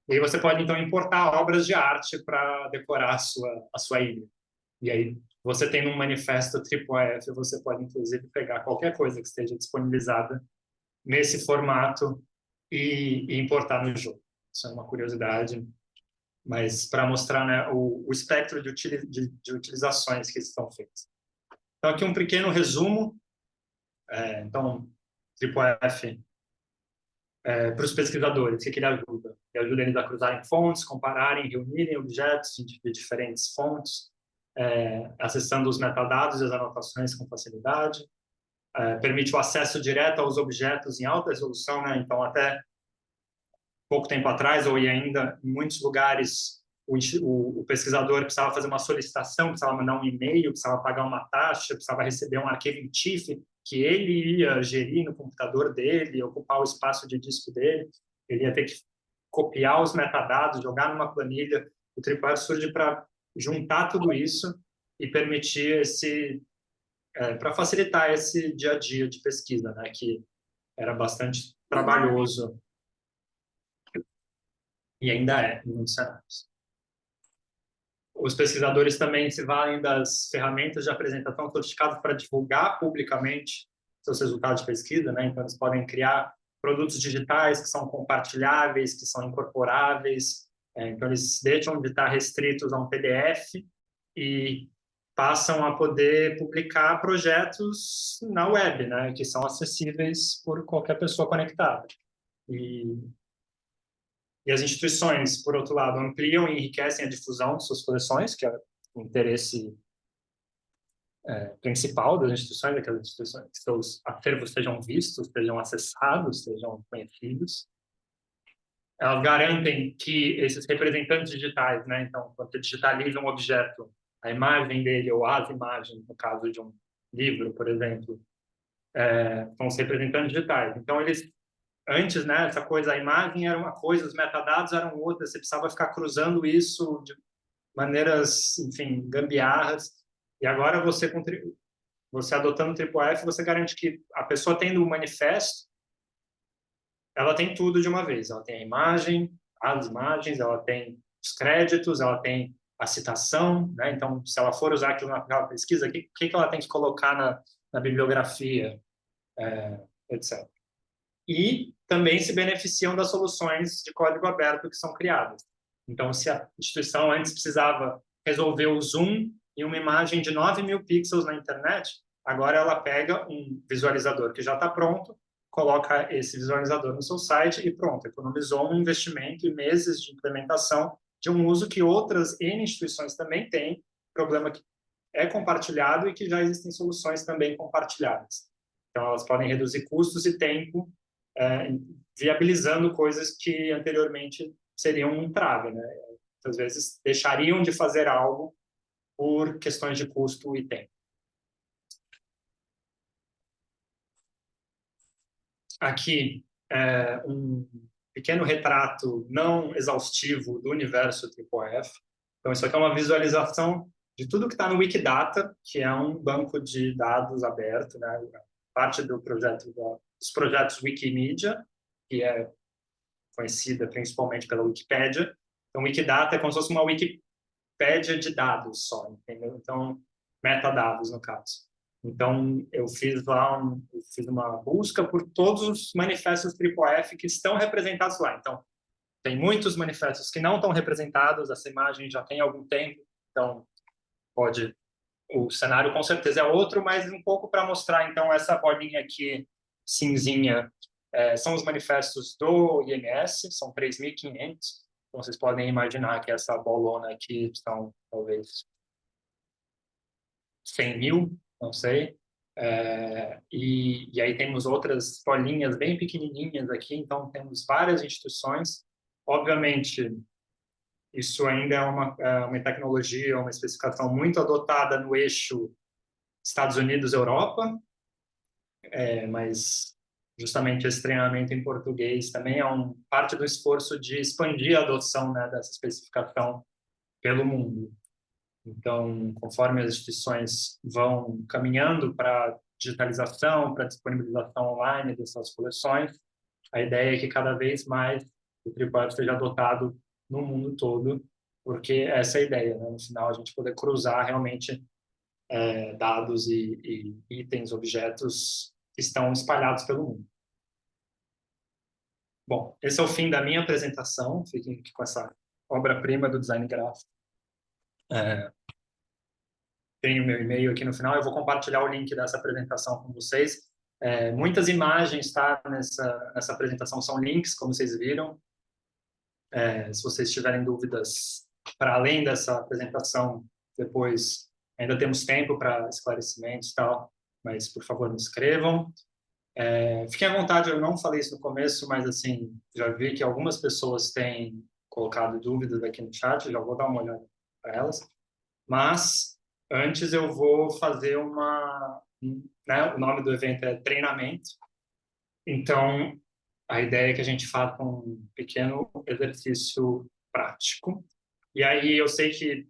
E aí você pode, então, importar obras de arte para decorar a sua ilha. E aí você tem um manifesto TripleF, você pode, inclusive, pegar qualquer coisa que esteja disponibilizada nesse formato e importar no jogo. Isso é uma curiosidade, mas para mostrar, né, o espectro de utilizações que estão feitas. Então, aqui um pequeno resumo. Então, TripleF, para os pesquisadores, o que ele ajuda? Ele ajuda eles a cruzarem fontes, compararem, reunirem objetos de diferentes fontes, acessando os metadados e as anotações com facilidade. Permite o acesso direto aos objetos em alta resolução, né? Então, até pouco tempo atrás, ou ainda em muitos lugares, o pesquisador precisava fazer uma solicitação, precisava mandar um e-mail, precisava pagar uma taxa, precisava receber um arquivo em TIFF que ele ia gerir no computador dele, ocupar o espaço de disco dele. Ele ia ter que copiar os metadados, jogar numa planilha. O Tripwire surge para juntar tudo isso e permitir para facilitar esse dia a dia de pesquisa, né, que era bastante trabalhoso e ainda é em muitos cenários. Os pesquisadores também se valem das ferramentas de apresentação sofisticadas para divulgar publicamente seus resultados de pesquisa, né? Então, eles podem criar produtos digitais que são compartilháveis, que são incorporáveis. Então, eles deixam de estar restritos a um PDF e passam a poder publicar projetos na web, né? Que são acessíveis por qualquer pessoa conectada. E as instituições, por outro lado, ampliam e enriquecem a difusão de suas coleções, que é o interesse principal das instituições, daquelas instituições, que seus acervos sejam vistos, sejam acessados, sejam conhecidos. Elas garantem que esses representantes digitais, né, então, quando você digitaliza um objeto, a imagem dele ou as imagens, no caso de um livro, por exemplo, são os representantes digitais. Então, eles antes, né, essa coisa, a imagem era uma coisa, os metadados eram outras, você precisava ficar cruzando isso de maneiras, enfim, gambiarras. E agora você adotando o TripleF, você garante que a pessoa tendo o manifesto, ela tem tudo de uma vez. Ela tem a imagem, as imagens, ela tem os créditos, ela tem a citação, né? Então, se ela for usar aquilo naquela pesquisa, o que ela tem que colocar na bibliografia, etc. E também se beneficiam das soluções de código aberto que são criadas. Então, se a instituição antes precisava resolver o zoom em uma imagem de 9.000 pixels na internet, agora ela pega um visualizador que já está pronto, coloca esse visualizador no seu site e pronto, economizou um investimento e meses de implementação de um uso que outras N instituições também têm, problema que é compartilhado e que já existem soluções também compartilhadas. Então, elas podem reduzir custos e tempo viabilizando coisas que anteriormente seriam um trave, né? Às vezes deixariam de fazer algo por questões de custo e tempo. Aqui um pequeno retrato não exaustivo do universo TripleF. Então, isso aqui é uma visualização de tudo que está no Wikidata, que é um banco de dados aberto, né? Parte do projeto dos projetos Wikimedia, que é conhecida principalmente pela Wikipédia. Então, Wikidata é como se fosse uma Wikipédia de dados só, entendeu? Então, metadados, no caso. Então, eu fiz uma busca por todos os manifestos TripleF que estão representados lá. Então, tem muitos manifestos que não estão representados, essa imagem já tem algum tempo, então o cenário com certeza é outro, mas um pouco para mostrar, então, essa bolinha aqui cinzinha são os manifestos do IMS, são 3.500, então vocês podem imaginar que essa bolona aqui são talvez 100.000, não sei, e aí temos outras bolinhas bem pequenininhas aqui, então temos várias instituições. Obviamente, isso ainda é uma tecnologia, uma especificação muito adotada no eixo Estados Unidos-Europa, mas justamente esse treinamento em português também é parte do esforço de expandir a adoção, né, dessa especificação pelo mundo. Então, conforme as instituições vão caminhando para digitalização, para disponibilização online dessas coleções, a ideia é que cada vez mais o TripWire esteja adotado no mundo todo, porque essa é a ideia, né? No final, a gente poder cruzar realmente dados e itens, objetos que estão espalhados pelo mundo. Bom, esse é o fim da minha apresentação. Fiquem aqui com essa obra-prima do design gráfico. Tem o meu e-mail aqui no final. Eu vou compartilhar o link dessa apresentação com vocês. Muitas imagens, tá, nessa apresentação são links, como vocês viram. Se vocês tiverem dúvidas para além dessa apresentação, depois ainda temos tempo para esclarecimentos e tal, mas por favor me escrevam. Fiquem à vontade, eu não falei isso no começo, mas assim, já vi que algumas pessoas têm colocado dúvidas aqui no chat, já vou dar uma olhada para elas. Mas antes eu vou fazer né, o nome do evento é treinamento. Então, a ideia é que a gente faça um pequeno exercício prático. E aí eu sei que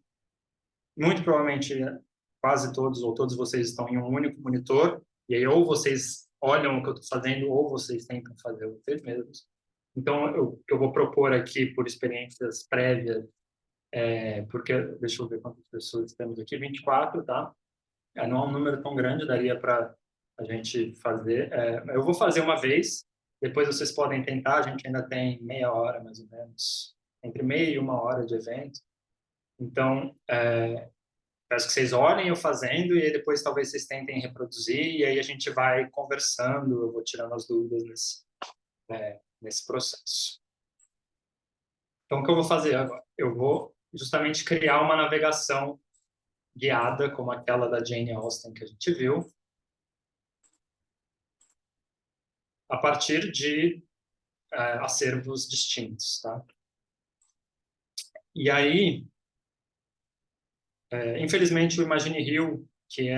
muito provavelmente quase todos ou todos vocês estão em um único monitor, e aí ou vocês olham o que eu estou fazendo ou vocês tentam fazer vocês mesmos. Então, eu vou propor aqui, por experiências prévias, porque, deixa eu ver quantas pessoas temos aqui, 24, tá? Não é um número tão grande, daria para a gente fazer. Eu vou fazer uma vez, depois vocês podem tentar, a gente ainda tem meia hora, mais ou menos, entre meia e uma hora de evento. Então, peço que vocês olhem eu fazendo e aí depois talvez vocês tentem reproduzir e aí a gente vai conversando, eu vou tirando as dúvidas nesse processo. Então, o que eu vou fazer agora? Eu vou justamente criar uma navegação guiada, como aquela da Jane Austen que a gente viu, a partir de acervos distintos, tá? E aí, infelizmente, o Imagine que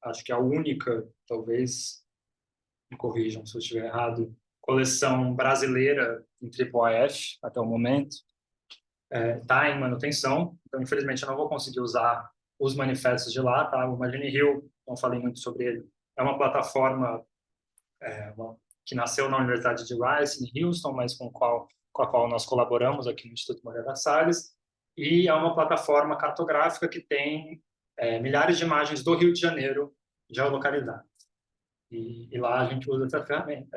acho que é a única, talvez, me corrijam se eu estiver errado, coleção brasileira em IIIF até o momento, está em manutenção. Então, infelizmente, eu não vou conseguir usar os manifestos de lá, tá? O Imagine não falei muito sobre ele, é uma plataforma que nasceu na Universidade de Rice, em Houston, mas com a qual nós colaboramos aqui no Instituto Moreira Salles, e é uma plataforma cartográfica que tem milhares de imagens do Rio de Janeiro geolocalizadas. E lá a gente usa essa ferramenta,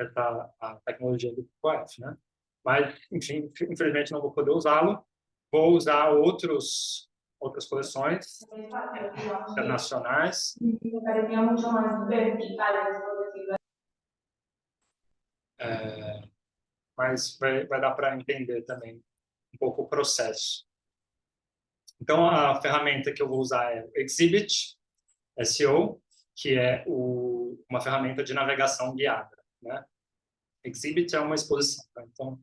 a tecnologia do POF, né? Mas, enfim, infelizmente não vou poder usá-lo. Vou usar outras coleções internacionais. Mas vai dar para entender também um pouco o processo. Então, a ferramenta que eu vou usar é o Exhibit SEO, que é uma ferramenta de navegação guiada, né? Exhibit é uma exposição. Tá? Então,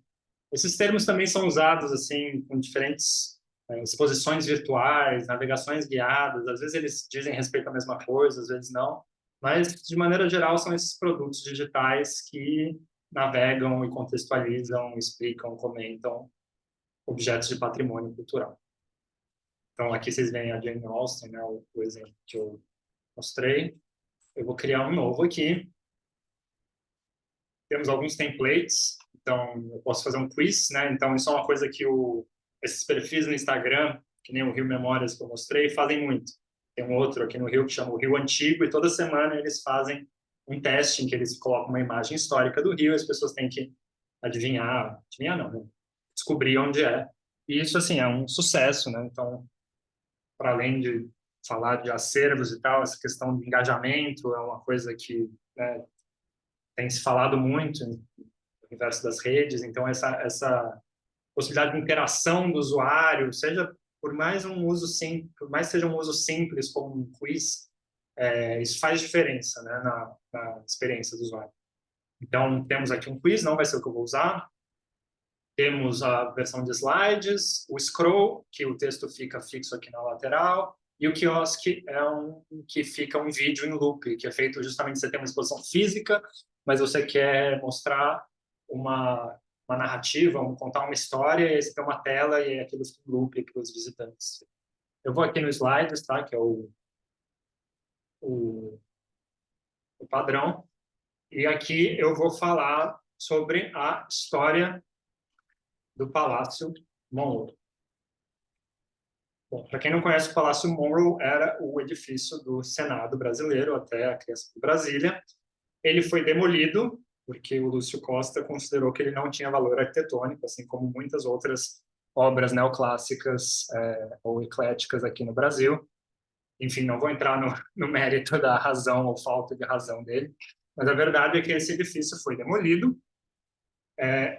esses termos também são usados assim com diferentes exposições virtuais, navegações guiadas. Às vezes eles dizem respeito à mesma coisa, às vezes não. Mas, de maneira geral, são esses produtos digitais que navegam e contextualizam, explicam, comentam objetos de patrimônio cultural. Então, aqui vocês veem a Jane Austen, né, o exemplo que eu mostrei. Eu vou criar um novo aqui. Temos alguns templates, então eu posso fazer um quiz, né? Então, isso é uma coisa que esses perfis no Instagram, que nem o Rio Memórias que eu mostrei, fazem muito. Tem um outro aqui no Rio que chama o Rio Antigo, e toda semana eles fazem um teste em que eles colocam uma imagem histórica do Rio e as pessoas têm que adivinhar não, né? Descobrir onde é. E isso, assim, é um sucesso, né? Então, para além de falar de acervos e tal, essa questão de engajamento é uma coisa que, né, tem se falado muito no universo das redes. Então, essa possibilidade de interação do usuário, seja por mais seja um uso simples como um quiz, isso faz diferença, né, na experiência do usuário. Então, temos aqui um quiz, não vai ser o que eu vou usar. Temos a versão de slides, o scroll, que o texto fica fixo aqui na lateral, e o quiosque é que fica um vídeo em loop, que é feito justamente, você tem uma exposição física, mas você quer mostrar uma narrativa, contar uma história, e aí você tem uma tela e aquilo fica em loop para os visitantes. Eu vou aqui no slides, tá? Que é o padrão, e aqui eu vou falar sobre a história do Palácio Monroe. Bom, para quem não conhece, o Palácio Monroe era o edifício do Senado brasileiro até a criação de Brasília. Ele foi demolido porque o Lúcio Costa considerou que ele não tinha valor arquitetônico, assim como muitas outras obras neoclássicas ou ecléticas aqui no Brasil. Enfim, não vou entrar no mérito da razão ou falta de razão dele, mas a verdade é que esse edifício foi demolido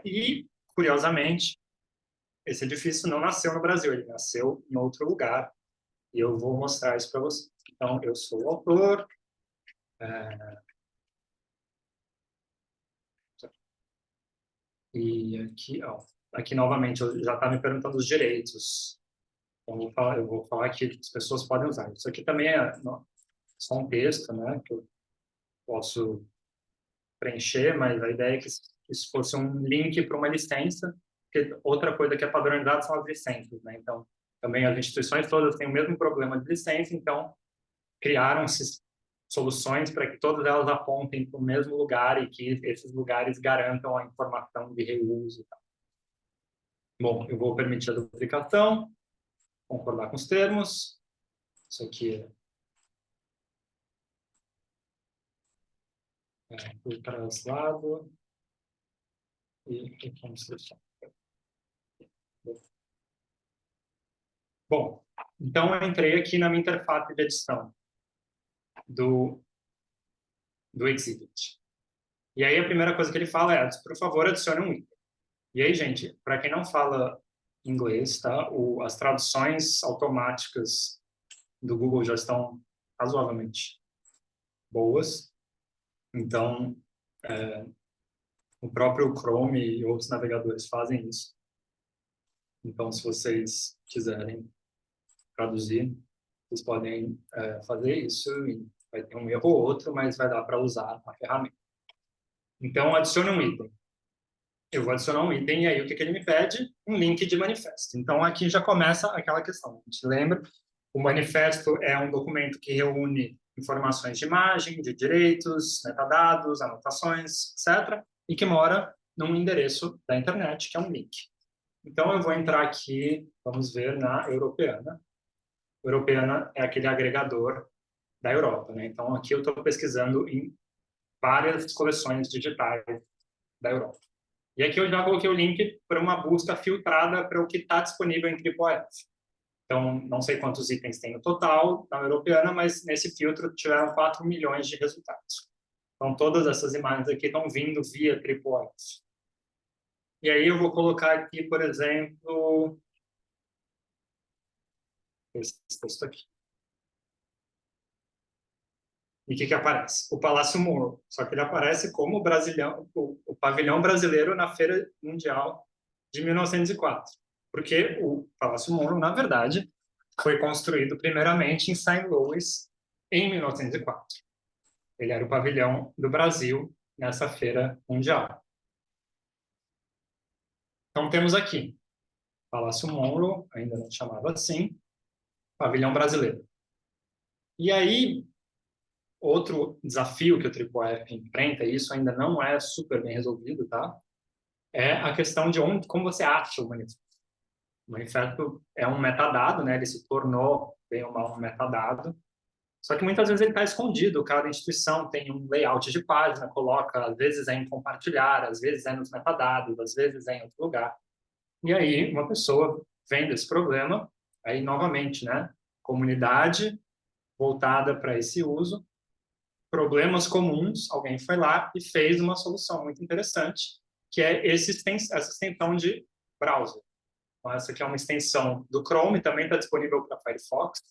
e, curiosamente, esse edifício não nasceu no Brasil, ele nasceu em outro lugar, e eu vou mostrar isso para vocês. Então, eu sou o autor. E aqui, ó, aqui novamente, eu já está me perguntando os direitos. Então, eu vou falar que as pessoas podem usar. Isso aqui também é só um texto, né, que eu posso preencher, mas a ideia é que isso fosse um link para uma licença, porque outra coisa que é padronizada são as licenças, né? Então, também as instituições todas têm o mesmo problema de licença, então criaram-se soluções para que todas elas apontem para o mesmo lugar e que esses lugares garantam a informação de reuso e tal. Bom, eu vou permitir a duplicação, concordar com os termos. Isso aqui fui para esse lado e construção. Bom, então eu entrei aqui na minha interface de edição do Exhibit. E aí a primeira coisa que ele fala é, por favor, adicione um item. E aí, gente, para quem não fala inglês, tá? As traduções automáticas do Google já estão razoavelmente boas. Então, o próprio Chrome e outros navegadores fazem isso. Então, se vocês quiserem traduzir, vocês podem fazer isso. E vai ter um erro ou outro, mas vai dar para usar a ferramenta. Então, adicione um item. Eu vou adicionar um item e aí o que ele me pede? Um link de manifesto. Então, aqui já começa aquela questão. A gente lembra? O manifesto é um documento que reúne informações de imagem, de direitos, metadados, anotações, etc. E que mora num endereço da internet, que é um link. Então, eu vou entrar aqui, vamos ver, na Europeana. Europeana é aquele agregador da Europa, né? Então, aqui eu estou pesquisando em várias coleções digitais da Europa. E aqui eu já coloquei o link para uma busca filtrada para o que está disponível em TripleF. Então, não sei quantos itens tem no total na Europeana, mas nesse filtro tiveram 4 milhões de resultados. Então, todas essas imagens aqui estão vindo via TripleF. E aí eu vou colocar aqui, por exemplo, esse texto aqui. E o que aparece? O Palácio Monroe. Só que ele aparece como o pavilhão brasileiro na Feira Mundial de 1904. Porque o Palácio Monroe, na verdade, foi construído primeiramente em St. Louis em 1904. Ele era o pavilhão do Brasil nessa Feira Mundial. Então temos aqui Palácio Monroe, ainda não chamado assim, pavilhão brasileiro. E aí, outro desafio que o TripleF enfrenta, e isso ainda não é super bem resolvido, tá? É a questão de como você acha o manifesto. O manifesto é um metadado, né? Ele se tornou, bem ou mal, um metadado. Só que muitas vezes ele está escondido. Cada instituição tem um layout de página, coloca, às vezes é em compartilhar, às vezes é nos metadados, às vezes é em outro lugar. E aí uma pessoa vendo esse problema, aí novamente, né? Comunidade voltada para esse uso, problemas comuns, alguém foi lá e fez uma solução muito interessante, que é essa extensão de browser. Então, essa aqui é uma extensão do Chrome, também está disponível para Firefox,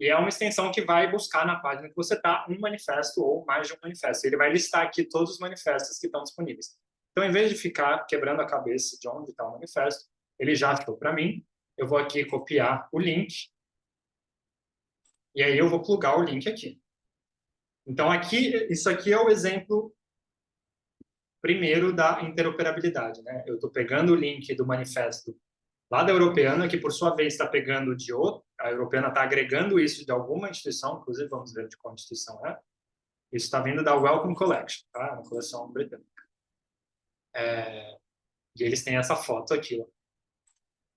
e é uma extensão que vai buscar na página que você está um manifesto ou mais de um manifesto. Ele vai listar aqui todos os manifestos que estão disponíveis. Então, em vez de ficar quebrando a cabeça de onde está o manifesto, ele já achou para mim. Eu vou aqui copiar o link, e aí eu vou plugar o link aqui. Então, isso aqui é o exemplo primeiro da interoperabilidade, né? Eu estou pegando o link do manifesto lá da Europeana, que por sua vez está pegando de outro, a Europeana está agregando isso de alguma instituição, inclusive vamos ver de qual instituição é. Isso está vindo da Wellcome Collection, tá? Uma coleção britânica. E eles têm essa foto aqui, ó.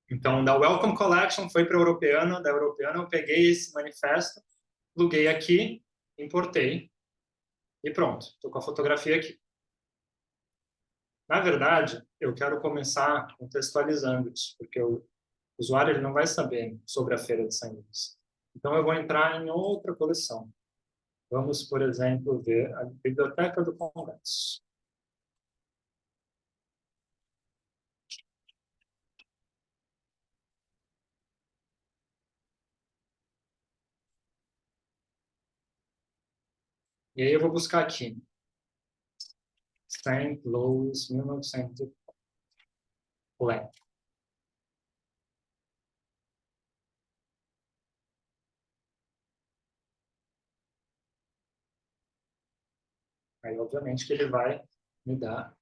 Então, da Welcome Collection foi para a Europeana, da Europeana eu peguei esse manifesto, pluguei aqui, importei e pronto, estou com a fotografia aqui. Na verdade, eu quero começar contextualizando isso, porque o usuário ele não vai saber sobre a Feira de São Luís. Então, eu vou entrar em outra coleção. Vamos, por exemplo, ver a Biblioteca do Congresso. E aí eu vou buscar aqui. St. Louis, 1900. Aí, obviamente, que ele vai me dar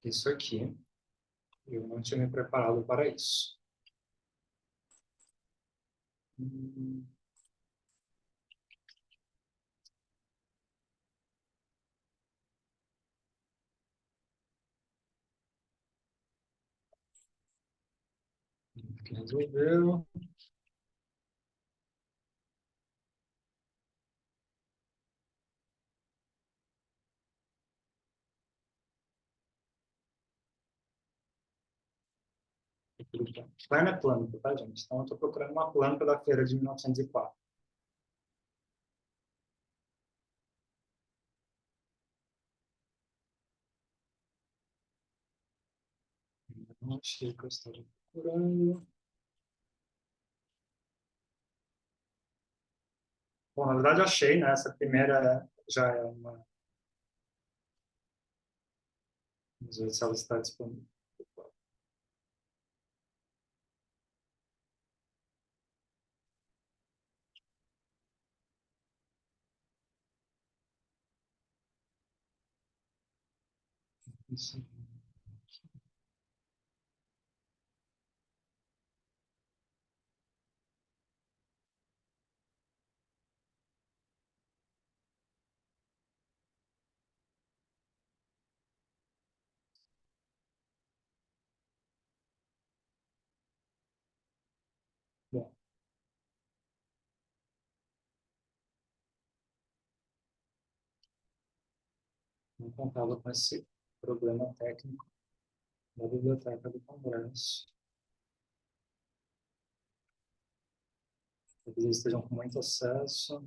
isso aqui. Eu não tinha me preparado para isso. Hum, que resolveu. Plano é planta, tá, gente? Então, eu estou procurando uma planta da feira de 1904. Não achei que eu estava procurando. Bom, na verdade, achei, né? Essa primeira já é uma. Vamos ver se ela está disponível. Isso. Bom, não contava com esse problema técnico da Biblioteca do Congresso. Talvez eles estejam com muito acesso.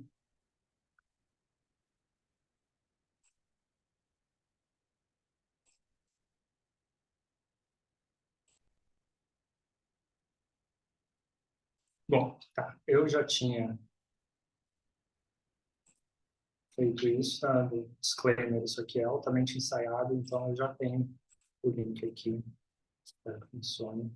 Bom, tá. Eu já tinha feito isso, tá? Disclaimer, isso aqui é altamente ensaiado, então eu já tenho o link aqui. Espero que funcione.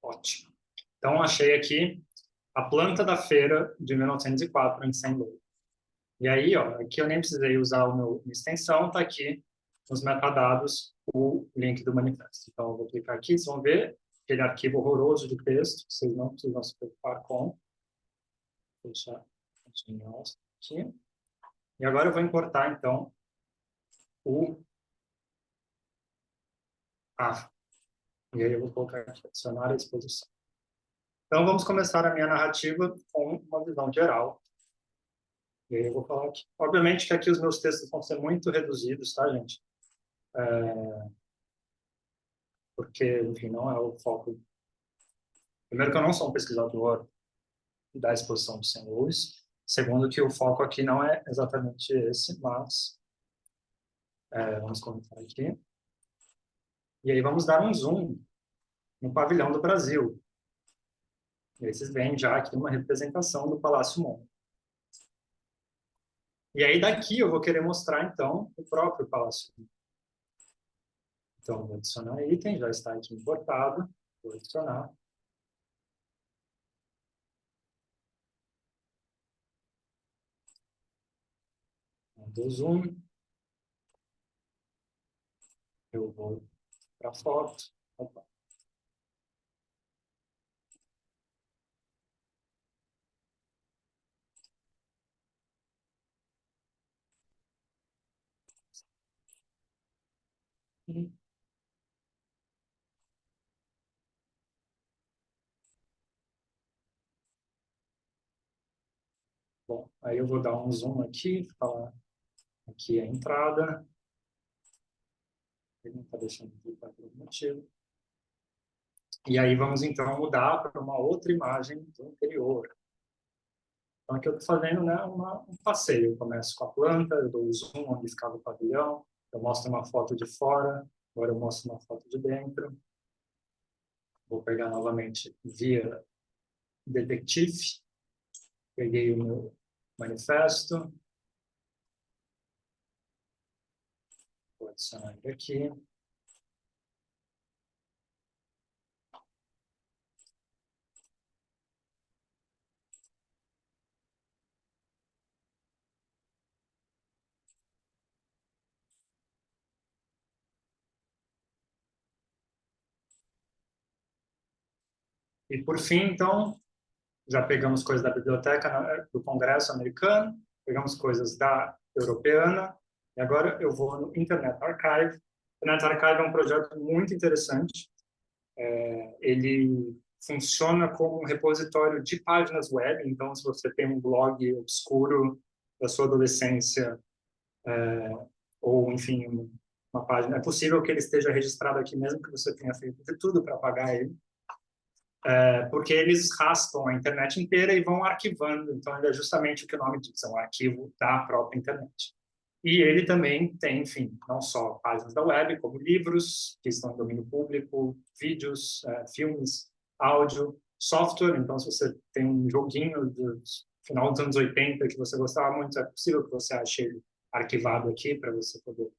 Ótimo. Então, achei aqui a planta da feira de 1904 em Saint Louis. E aí, ó, aqui eu nem precisei usar minha extensão, tá aqui nos metadados o link do manifesto. Então, eu vou clicar aqui, vocês vão ver aquele arquivo horroroso de texto, vocês não precisam se preocupar com. Vou deixar continuar aqui. E agora eu vou importar, então, o A. E aí eu vou colocar aqui, adicionar a exposição. Então, vamos começar a minha narrativa com uma visão geral. E aí eu vou falar aqui. Obviamente que aqui os meus textos vão ser muito reduzidos, tá, gente? Porque, enfim, não é o foco. Primeiro que eu não sou um pesquisador da exposição do St. Louis. Segundo que o foco aqui não é exatamente esse, mas vamos comentar aqui. E aí vamos dar um zoom no pavilhão do Brasil. E aí vocês veem já aqui uma representação do Palácio Mon. E aí daqui eu vou querer mostrar, então, o próprio Palácio Mon. Então, vou adicionar item, já está aqui importado. Vou adicionar. Do zoom. Eu vou para a foto. Opa. Bom, aí eu vou dar um zoom aqui, falar aqui a entrada. Ele não está deixando clicar por algum motivo. E aí vamos então mudar para uma outra imagem do interior. Então aqui eu estou fazendo, né, um passeio. Eu começo com a planta, eu dou o zoom onde ficava o pavilhão, eu mostro uma foto de fora, agora eu mostro uma foto de dentro. Vou pegar novamente via Detective, peguei o meu manifesto, vou adicionar ele aqui. E por fim, então, já pegamos coisas da biblioteca do Congresso americano, pegamos coisas da europeana, e agora eu vou no Internet Archive. O Internet Archive é um projeto muito interessante. Ele funciona como um repositório de páginas web, então se você tem um blog obscuro da sua adolescência, ou enfim, uma página, é possível que ele esteja registrado aqui, mesmo que você tenha feito de tudo para apagar ele, porque eles raspam a internet inteira e vão arquivando. Então, ele é justamente o que o nome diz, é um arquivo da própria internet. E ele também tem, enfim, não só páginas da web, como livros que estão em domínio público, vídeos, filmes, áudio, software. Então, se você tem um joguinho do final dos anos 80 que você gostava muito, é possível que você ache ele arquivado aqui para você poder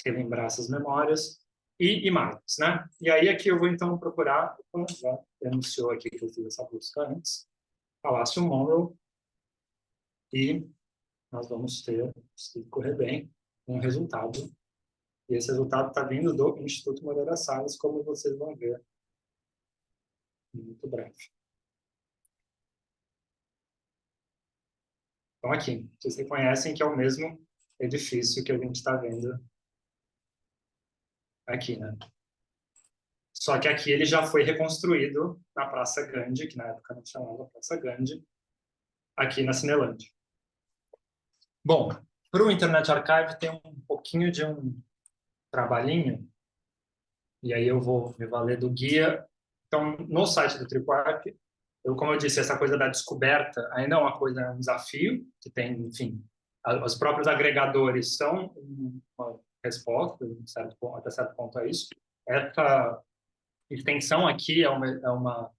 relembrar essas memórias e imagens, né? E aí aqui eu vou então procurar, já anunciou aqui que eu fiz essa busca antes, Palácio Monroe, e nós vamos ter, se correr bem, um resultado. E esse resultado está vindo do Instituto Moreira Salles, como vocês vão ver muito breve. Então aqui, vocês reconhecem que é o mesmo edifício que a gente está vendo aqui, né? Só que aqui ele já foi reconstruído na Praça Gandhi, que na época não chamava Praça Gandhi, aqui na Cinelândia. Bom, para o Internet Archive tem um pouquinho de um trabalhinho, e aí eu vou me valer do guia. Então, no site do Tripwire, como eu disse, essa coisa da descoberta ainda é uma coisa, é um desafio, que tem, enfim, os próprios agregadores são uma resposta, até certo ponto a isso. Essa extensão aqui é uma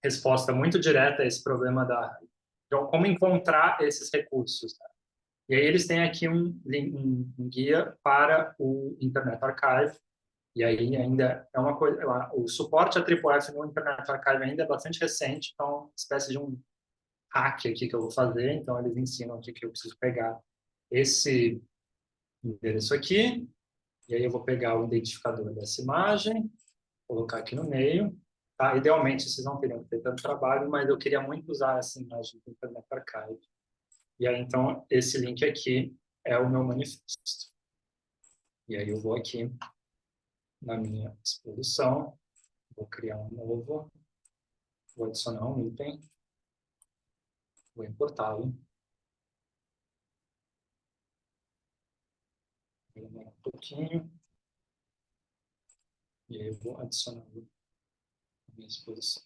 resposta muito direta a esse problema de como encontrar esses recursos. Né? E aí eles têm aqui um guia para o Internet Archive, e aí ainda é uma coisa, o suporte a IIIF no Internet Archive ainda é bastante recente, então é uma espécie de um hack aqui que eu vou fazer, então eles ensinam aqui que eu preciso pegar esse endereço aqui, e aí eu vou pegar o identificador dessa imagem, colocar aqui no meio, tá? Idealmente vocês não teriam que ter tanto trabalho, mas eu queria muito usar essa imagem do Internet Archive. E aí, então, esse link aqui é o meu manifesto. E aí eu vou aqui na minha exposição, vou criar um novo, vou adicionar um item, vou importá-lo. Vou demorar um pouquinho. E aí eu vou adicioná-lo na minha exposição.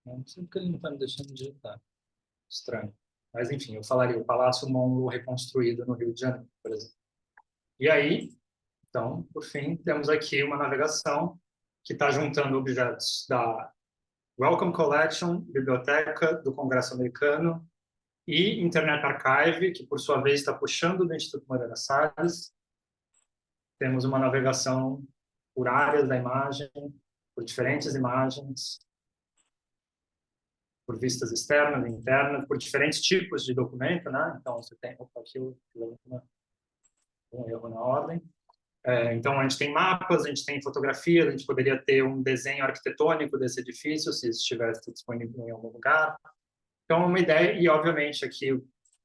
Não sei porque ele não está me deixando digitar. Estranho. Mas, enfim, eu falaria o Palácio Monroe reconstruído no Rio de Janeiro, por exemplo. E aí, então, por fim, temos aqui uma navegação que está juntando objetos da Wellcome Collection, Biblioteca do Congresso Americano e Internet Archive, que, por sua vez, está puxando do Instituto Moreira Salles. Temos uma navegação por áreas da imagem, por diferentes imagens, por vistas externas e internas, por diferentes tipos de documento, né? Então, você tem aqui um erro na ordem. Então, a gente tem mapas, a gente tem fotografias, a gente poderia ter um desenho arquitetônico desse edifício, se estivesse disponível em algum lugar. Então, uma ideia, e obviamente aqui,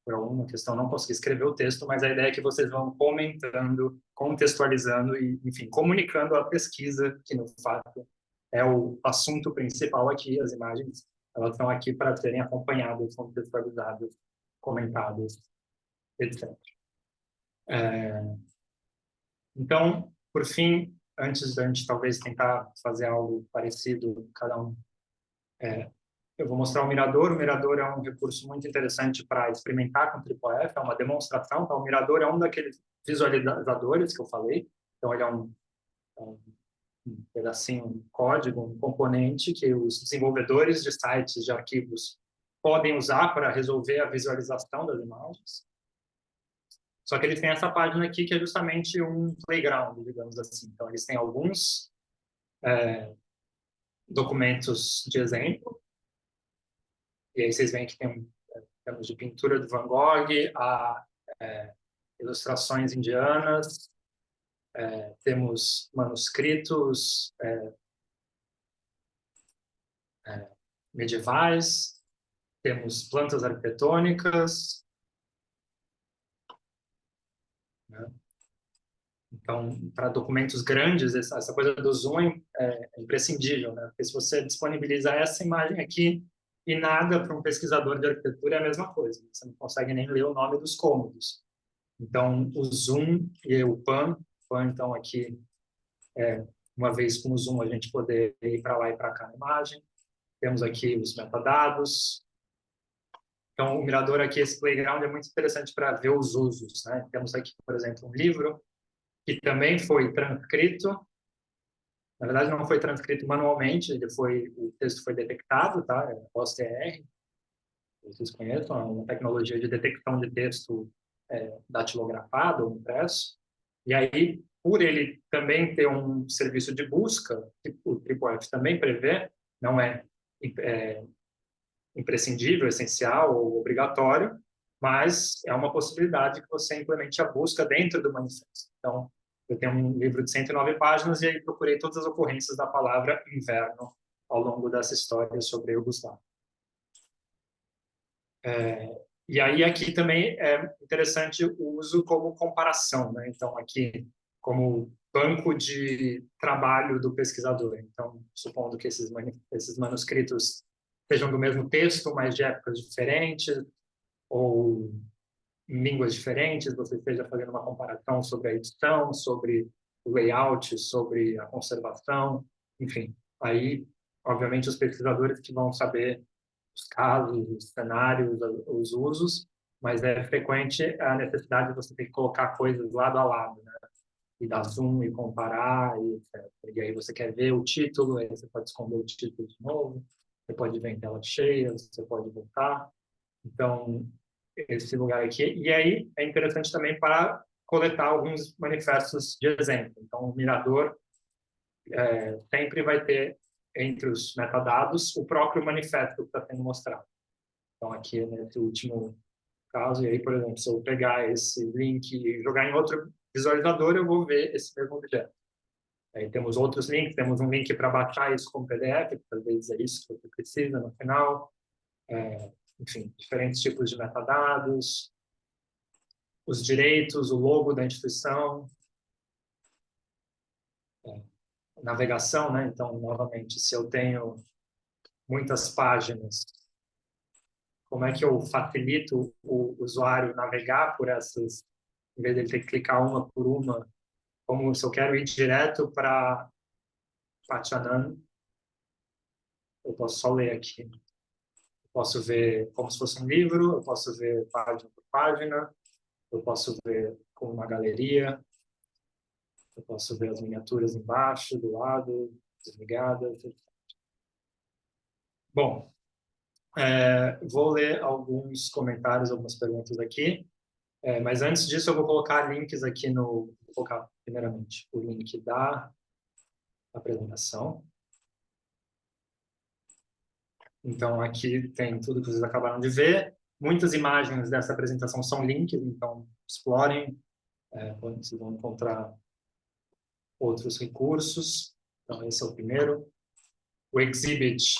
por alguma questão, não consegui escrever o texto, mas a ideia é que vocês vão comentando, contextualizando e, enfim, comunicando a pesquisa, que no fato é o assunto principal aqui, as imagens, elas estão aqui para serem acompanhadas, contextualizadas, comentadas, etc. Então, por fim, antes da gente talvez tentar fazer algo parecido, cada um, eu vou mostrar o Mirador. O Mirador é um recurso muito interessante para experimentar com Triple F, é uma demonstração. Então, o Mirador é um daqueles visualizadores que eu falei. Então, ele é um pedacinho, um código, um componente que os desenvolvedores de sites, de arquivos, podem usar para resolver a visualização das imagens. Só que eles têm essa página aqui que é justamente um playground, digamos assim. Então, eles têm alguns documentos de exemplo, e aí vocês veem que tem temos de pintura de Van Gogh, a ilustrações indianas, temos manuscritos medievais, temos plantas arquitetônicas, né? Então, para documentos grandes, essa coisa do zoom é imprescindível, né? Porque se você disponibiliza essa imagem aqui e nada para um pesquisador de arquitetura é a mesma coisa. Você não consegue nem ler o nome dos cômodos. Então, o zoom e o pan, então aqui, uma vez com o zoom, a gente poder ir para lá e para cá na imagem. Temos aqui os metadados. Então, o Mirador aqui, esse playground é muito interessante para ver os usos, né? Temos aqui, por exemplo, um livro que também foi transcrito. Na verdade, não foi transcrito manualmente, o texto foi detectado, tá? É OCR, vocês conhecem, é uma tecnologia de detecção de texto datilografado ou impresso. E aí, por ele também ter um serviço de busca, que o TripleF também prevê, não é imprescindível, essencial ou obrigatório, mas é uma possibilidade que você implemente a busca dentro do manifesto. Então, eu tenho um livro de 109 páginas e aí procurei todas as ocorrências da palavra inverno ao longo dessa história sobre a Iugoslávia. E aí aqui também é interessante o uso como comparação, né? Então aqui como banco de trabalho do pesquisador. Então, supondo que esses manuscritos sejam do mesmo texto, mas de épocas diferentes ou em línguas diferentes, você esteja fazendo uma comparação sobre a edição, sobre o layout, sobre a conservação, enfim. Aí, obviamente, os pesquisadores que vão saber os casos, os cenários, os usos, mas é frequente a necessidade de você ter que colocar coisas lado a lado, né? E dar zoom e comparar, e etc. E aí você quer ver o título, aí você pode esconder o título de novo, você pode ver em tela cheia, você pode voltar. Então, esse lugar aqui. E aí é interessante também para coletar alguns manifestos de exemplo. Então, o Mirador sempre vai ter entre os metadados o próprio manifesto que está sendo mostrado. Então, aqui nesse último caso, e aí, por exemplo, se eu pegar esse link e jogar em outro visualizador, eu vou ver esse mesmo objeto. Aí temos outros links, temos um link para baixar isso como PDF, que às vezes é isso que você precisa no final. Enfim, diferentes tipos de metadados, os direitos, o logo da instituição, navegação, né? Então, novamente, se eu tenho muitas páginas, como é que eu facilito o usuário navegar por essas, em vez de ele ter que clicar uma por uma, como se eu quero ir direto para Patianan, eu posso só ler aqui. Eu posso ver como se fosse um livro, eu posso ver página por página, eu posso ver como uma galeria, eu posso ver as miniaturas embaixo, do lado, desligadas, etc. Bom, vou ler alguns comentários, algumas perguntas aqui, mas antes disso eu vou colocar links aqui vou colocar primeiramente o link da apresentação. Então aqui tem tudo que vocês acabaram de ver. Muitas imagens dessa apresentação são links, então explorem, vocês vão encontrar outros recursos. Então, esse é o primeiro. O Exhibit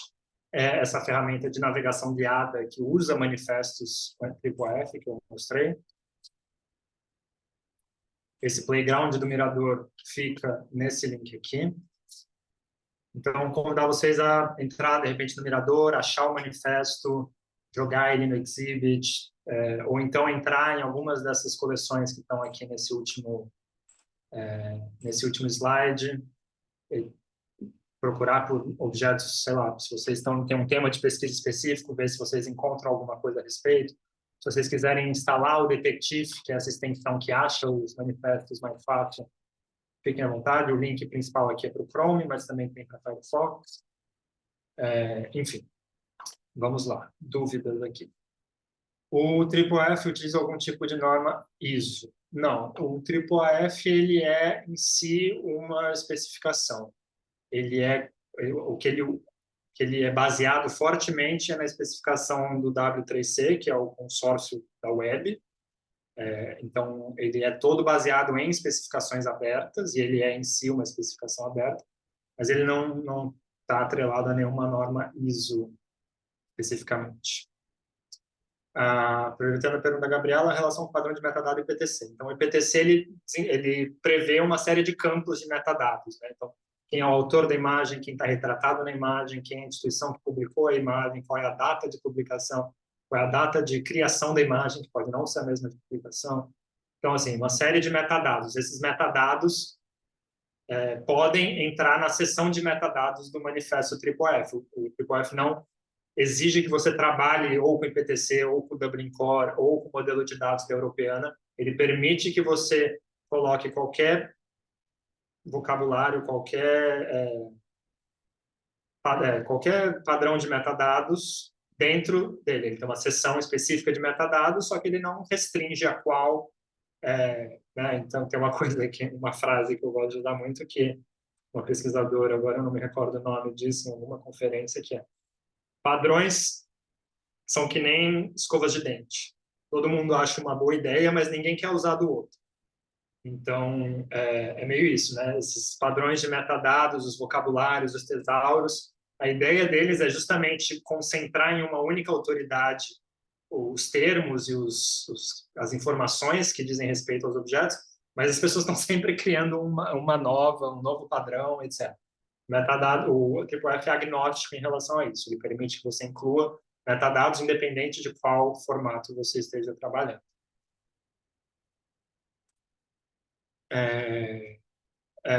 é essa ferramenta de navegação guiada que usa manifestos IIIF que eu mostrei. Esse playground do mirador fica nesse link aqui. Então, convidar vocês a entrar, de repente, no mirador, achar o manifesto, jogar ele no Exhibit, ou então entrar em algumas dessas coleções que estão aqui nesse último slide, e procurar por objetos, sei lá, se vocês têm um tema de pesquisa específico, ver se vocês encontram alguma coisa a respeito. Se vocês quiserem instalar o Detective, que é essa extensão que acha os manifestos mais fácil, fiquem à vontade. O link principal aqui é para o Chrome, mas também tem para Firefox. Enfim, vamos lá. Dúvidas aqui. O IIIF utiliza algum tipo de norma ISO? Não, o IIIF ele é em si uma especificação. O que ele é baseado fortemente é na especificação do W3C, que é o consórcio da web. Então, ele é todo baseado em especificações abertas, e ele é em si uma especificação aberta, mas ele não está atrelado a nenhuma norma ISO especificamente. Aproveitando a pergunta da Gabriela, a relação com o padrão de metadado IPTC. Então, o IPTC ele prevê uma série de campos de metadados, né? Então, quem é o autor da imagem, quem está retratado na imagem, quem é a instituição que publicou a imagem, qual é a data de publicação, qual é a data de criação da imagem, que pode não ser a mesma de publicação. Então, assim, uma série de metadados. Esses metadados podem entrar na seção de metadados do manifesto IIIF. O IIIF não exige que você trabalhe ou com IPTC, ou com Dublin Core, ou com o modelo de dados da Europeana. Ele permite que você coloque qualquer vocabulário, qualquer padrão de metadados dentro dele. Ele tem uma seção específica de metadados, só que ele não restringe a qual. Né? Então, tem uma coisa aqui, uma frase que eu gosto de usar muito, que uma pesquisadora, agora eu não me recordo o nome disso, em alguma conferência, que é: padrões são que nem escovas de dente. Todo mundo acha uma boa ideia, mas ninguém quer usar do outro. Então, é meio isso, né? Esses padrões de metadados, os vocabulários, os tesauros, a ideia deles é justamente concentrar em uma única autoridade os termos e as informações que dizem respeito aos objetos, mas as pessoas estão sempre criando um novo padrão, etc. O IIIF é agnóstico em relação a isso. Ele permite que você inclua metadados independente de qual formato você esteja trabalhando.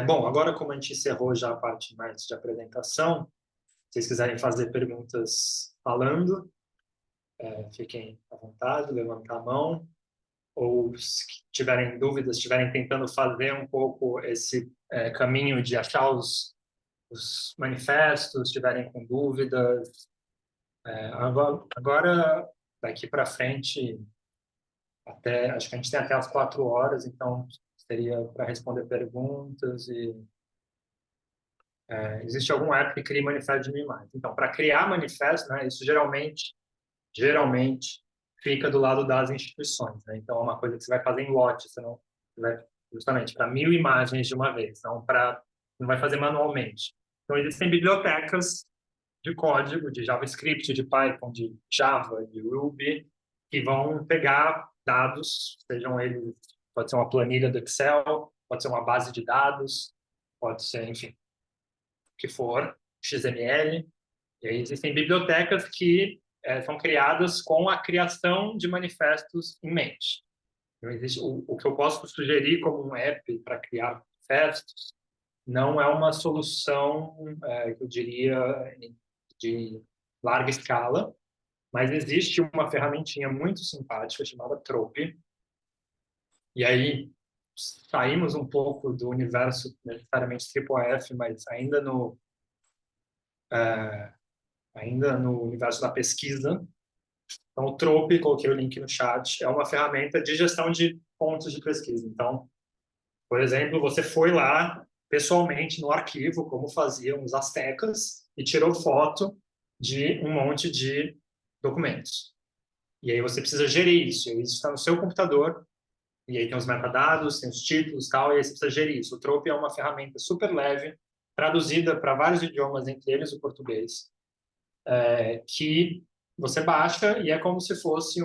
Bom, agora como a gente encerrou já a parte mais de apresentação, se vocês quiserem fazer perguntas falando, fiquem à vontade, levantar a mão, ou se tiverem dúvidas, estiverem tentando fazer um pouco esse caminho de achar os manifestos, estiverem com dúvidas. Agora, daqui para frente, acho que a gente tem até as 4 horas, então seria para responder perguntas existe algum app que cria manifesto de mimagem. Então, para criar manifesto, né, isso geralmente fica do lado das instituições, né? Então, é uma coisa que você vai fazer em lote, você não vai justamente para 1000 imagens de uma vez, não vai fazer manualmente. Então, existem bibliotecas de código, de JavaScript, de Python, de Java, de Ruby, que vão pegar dados, sejam eles, pode ser uma planilha do Excel, pode ser uma base de dados, pode ser, enfim, o que for, XML. E aí existem bibliotecas que são criadas com a criação de manifestos em mente. Então, existe o que eu posso sugerir como um app para criar manifestos não é uma solução, que eu diria, de larga escala, mas existe uma ferramentinha muito simpática chamada Trope. E aí saímos um pouco do universo necessariamente IIIF, mas ainda no universo da pesquisa. Então, o Trope, coloquei o link no chat, é uma ferramenta de gestão de pontos de pesquisa. Então, por exemplo, você foi lá pessoalmente no arquivo, como faziam os astecas, e tirou foto de um monte de documentos. E aí você precisa gerir isso. E isso está no seu computador, E aí tem os metadados, tem os títulos, tal, e aí você precisa gerir isso. O Trope é uma ferramenta super leve, traduzida para vários idiomas, entre eles o português, que você baixa e é como se fosse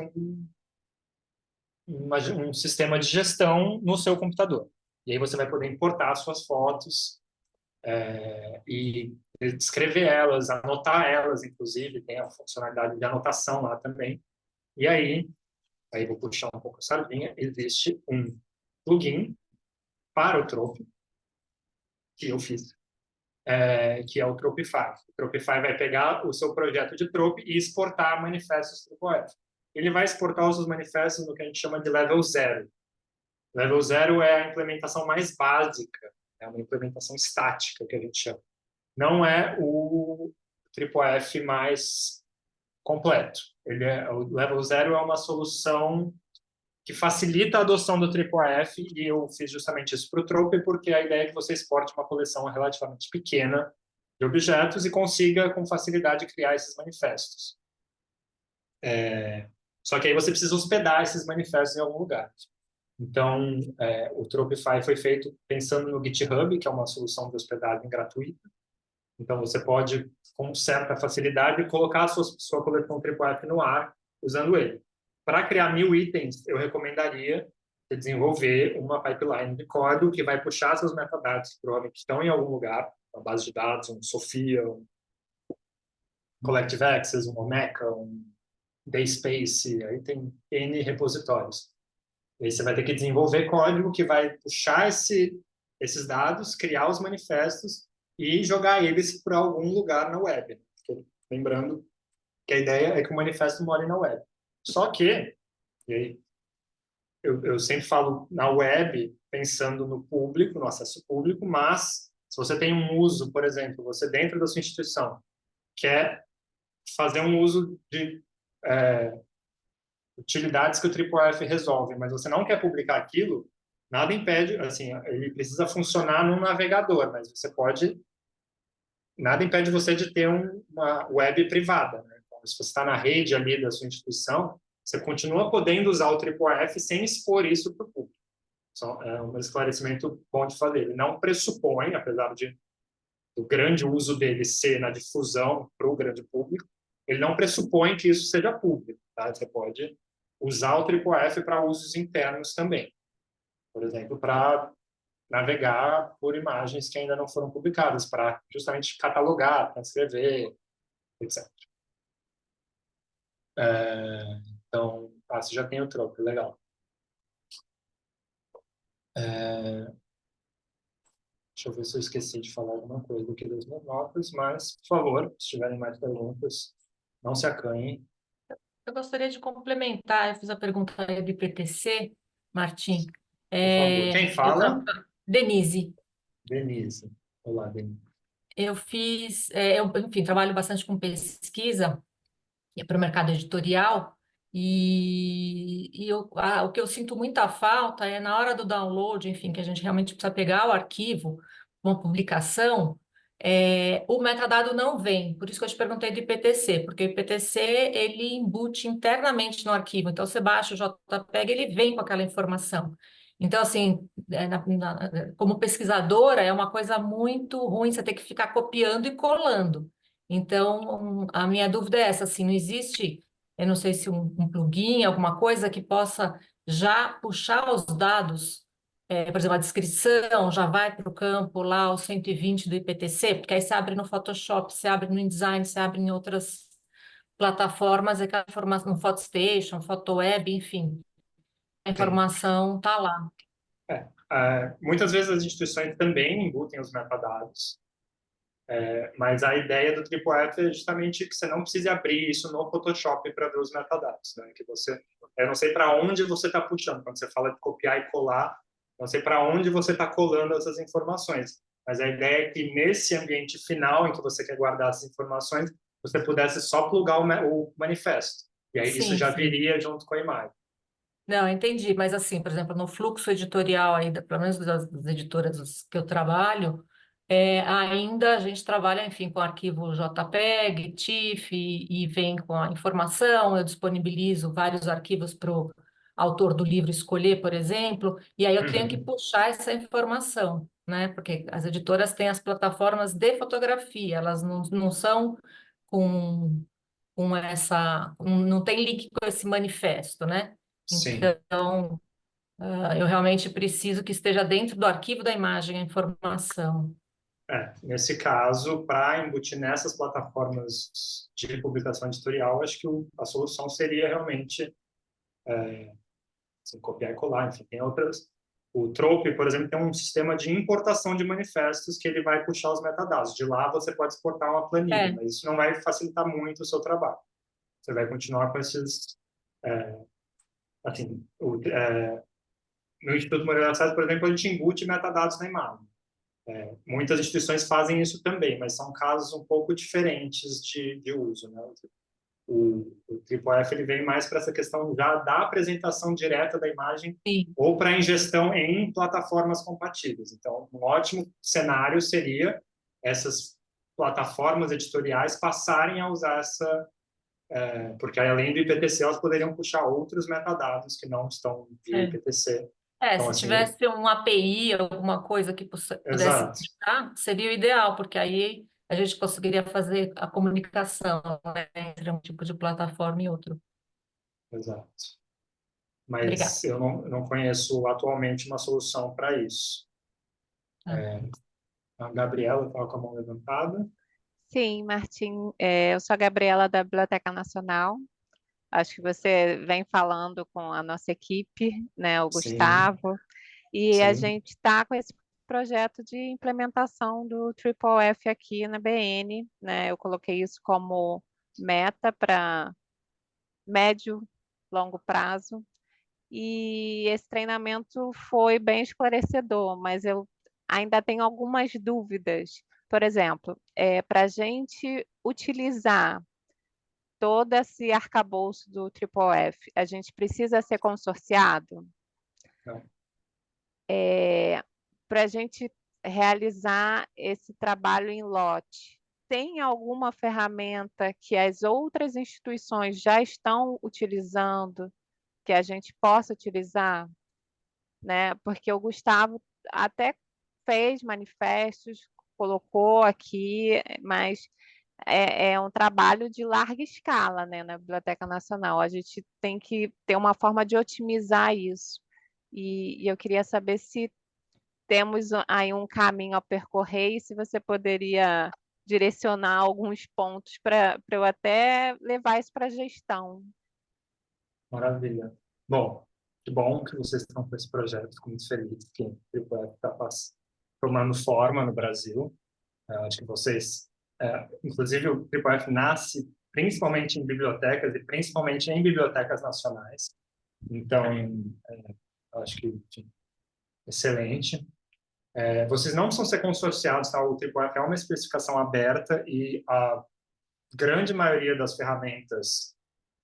um sistema de gestão no seu computador. E aí você vai poder importar suas fotos e escrever elas, anotar elas, inclusive, tem a funcionalidade de anotação lá também. E aí vou puxar um pouco a sardinha, existe um plugin para o Trope, que eu fiz, que é o Tropify. O Tropify vai pegar o seu projeto de Trope e exportar manifestos TripleF. Ele vai exportar os seus manifestos no que a gente chama de level 0. Level 0 é a implementação mais básica, é uma implementação estática que a gente chama. Não é o TripleF mais completo. O level 0 é uma solução que facilita a adoção do TripleF, e eu fiz justamente isso para o Trope, porque a ideia é que você exporte uma coleção relativamente pequena de objetos e consiga, com facilidade, criar esses manifestos. Só que aí você precisa hospedar esses manifestos em algum lugar. Então, o Tropify foi feito pensando no GitHub, que é uma solução de hospedagem gratuita. Então, você pode, com certa facilidade, colocar a sua coleção TripleF no ar usando ele. Para criar 1000 itens, eu recomendaria você desenvolver uma pipeline de código que vai puxar seus metadados, que provavelmente estão em algum lugar, uma base de dados, um Sophia, um Collective Access, um Omeka, um Dayspace, aí tem N repositórios. E aí você vai ter que desenvolver código que vai puxar esses dados, criar os manifestos e jogar eles para algum lugar na web. Porque, lembrando que a ideia é que o manifesto more na web. Só que, e aí, eu sempre falo na web, pensando no público, no acesso público, mas se você tem um uso, por exemplo, você dentro da sua instituição quer fazer um uso de utilidades que o TripleF resolve, mas você não quer publicar aquilo, nada impede, assim, ele precisa funcionar num navegador, mas você pode, nada impede você de ter uma web privada, né? Então, se você está na rede ali da sua instituição, você continua podendo usar o TripleF sem expor isso para o público. Só é um esclarecimento bom de fazer. Ele não pressupõe, apesar de o grande uso dele ser na difusão para o grande público, ele não pressupõe que isso seja público, tá? Você pode usar o TripleF para usos internos também. Por exemplo, para navegar por imagens que ainda não foram publicadas, para justamente catalogar, transcrever, etc. Então, você já tem o Trope, legal. Deixa eu ver se eu esqueci de falar alguma coisa aqui das minhas notas, mas, por favor, se tiverem mais perguntas, não se acanhem. Eu gostaria de complementar, eu fiz a pergunta aí do IPTC, Martim. Por favor. Quem fala? Denise. Denise. Olá, Denise. Eu fiz, enfim, trabalho bastante com pesquisa para o mercado editorial o que eu sinto muita falta é na hora do download, enfim, que a gente realmente precisa pegar o arquivo, uma publicação, o metadado não vem. Por isso que eu te perguntei do IPTC, porque o IPTC ele embute internamente no arquivo. Então você baixa o JPEG, ele vem com aquela informação. Então, assim, como pesquisadora, é uma coisa muito ruim você ter que ficar copiando e colando. Então, a minha dúvida é essa, assim, não existe, eu não sei se um plugin, alguma coisa que possa já puxar os dados, por exemplo, a descrição já vai para o campo lá, o 120 do IPTC, porque aí você abre no Photoshop, você abre no InDesign, você abre em outras plataformas, aquela informação, no PhotoStation, PhotoWeb, enfim, a Sim. informação está lá. Muitas vezes as instituições também embutem os metadados, mas a ideia do TripleF é justamente que você não precise abrir isso no Photoshop para ver os metadados, né? Eu não sei para onde você está puxando, quando você fala de copiar e colar, não sei para onde você está colando essas informações, mas a ideia é que nesse ambiente final em que você quer guardar essas informações, você pudesse só plugar o manifesto, e aí isso Sim, já sim. viria junto com a imagem. Não, entendi, mas assim, por exemplo, no fluxo editorial aí, pelo menos das editoras que eu trabalho, ainda a gente trabalha, enfim, com arquivo JPEG, TIFF e vem com a informação, eu disponibilizo vários arquivos para o autor do livro escolher, por exemplo, e aí eu tenho que Uhum. puxar essa informação, né? Porque as editoras têm as plataformas de fotografia, elas não são com, não tem link com esse manifesto, né? Sim. Então, eu realmente preciso que esteja dentro do arquivo da imagem a informação. Nesse caso, para embutir nessas plataformas de publicação editorial, acho que a solução seria realmente assim, copiar e colar, enfim, tem outras. O Trope, por exemplo, tem um sistema de importação de manifestos que ele vai puxar os metadados. De lá você pode exportar uma planilha, É, mas isso não vai facilitar muito o seu trabalho. Você vai continuar com esses, assim, no Instituto Moreira Salles, por exemplo, a gente embute metadados na imagem. Muitas instituições fazem isso também, mas são casos um pouco diferentes de uso, né? O TripleF ele vem mais para essa questão já da apresentação direta da imagem sim, ou para ingestão em plataformas compatíveis. Então, um ótimo cenário seria essas plataformas editoriais passarem a usar essa, porque além do IPTC, elas poderiam puxar outros metadados que não estão via é. IPTC. Então, Se assim, tivesse uma API, alguma coisa que pudesse exato, puxar, seria o ideal, porque aí a gente conseguiria fazer a comunicação, né, entre um tipo de plataforma e outro. exato. Obrigada. Mas eu não conheço atualmente uma solução para isso. Ah, A Gabriela estava com a mão levantada. Sim, Martim, eu sou a Gabriela da Biblioteca Nacional. Acho que você vem falando com a nossa equipe, né, o Sim, Gustavo, e a sim. gente está com esse projeto de implementação do Triple F aqui na BN, né? Eu coloquei isso como meta para médio, longo prazo, e esse treinamento foi bem esclarecedor, mas eu ainda tenho algumas dúvidas. Por exemplo, para a gente utilizar todo esse arcabouço do Triple F, a gente precisa ser consorciado? Não. Para a gente realizar esse trabalho em lote, tem alguma ferramenta que as outras instituições já estão utilizando que a gente possa utilizar, né? Porque o Gustavo até fez manifestos, colocou aqui, mas é um trabalho de larga escala, né, na Biblioteca Nacional. A gente tem que ter uma forma de otimizar isso. E eu queria saber se temos aí um caminho a percorrer e se você poderia direcionar alguns pontos para eu até levar isso para a gestão. Maravilha. Bom, que bom que vocês estão com esse projeto. Fico muito feliz que o Triple está tomando forma no Brasil. Acho que vocês, inclusive o Triple F nasce principalmente em bibliotecas e principalmente em bibliotecas nacionais. Então, acho que, enfim, excelente. Vocês não precisam ser consorciados, tá? O Triple F é uma especificação aberta e a grande maioria das ferramentas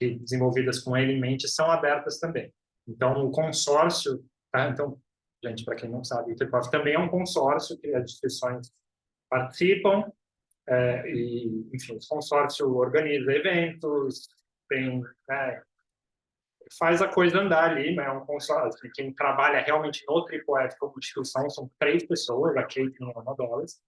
desenvolvidas com ele em mente são abertas também. Então, o consórcio, tá? Então, gente, para quem não sabe, o Triple F também é um consórcio que as instituições participam e, enfim, o consórcio organiza eventos, tem, né, faz a coisa andar ali, né? É um consórcio. Quem trabalha realmente no Triple F como instituição são 3 pessoas, a Kate e uma delas.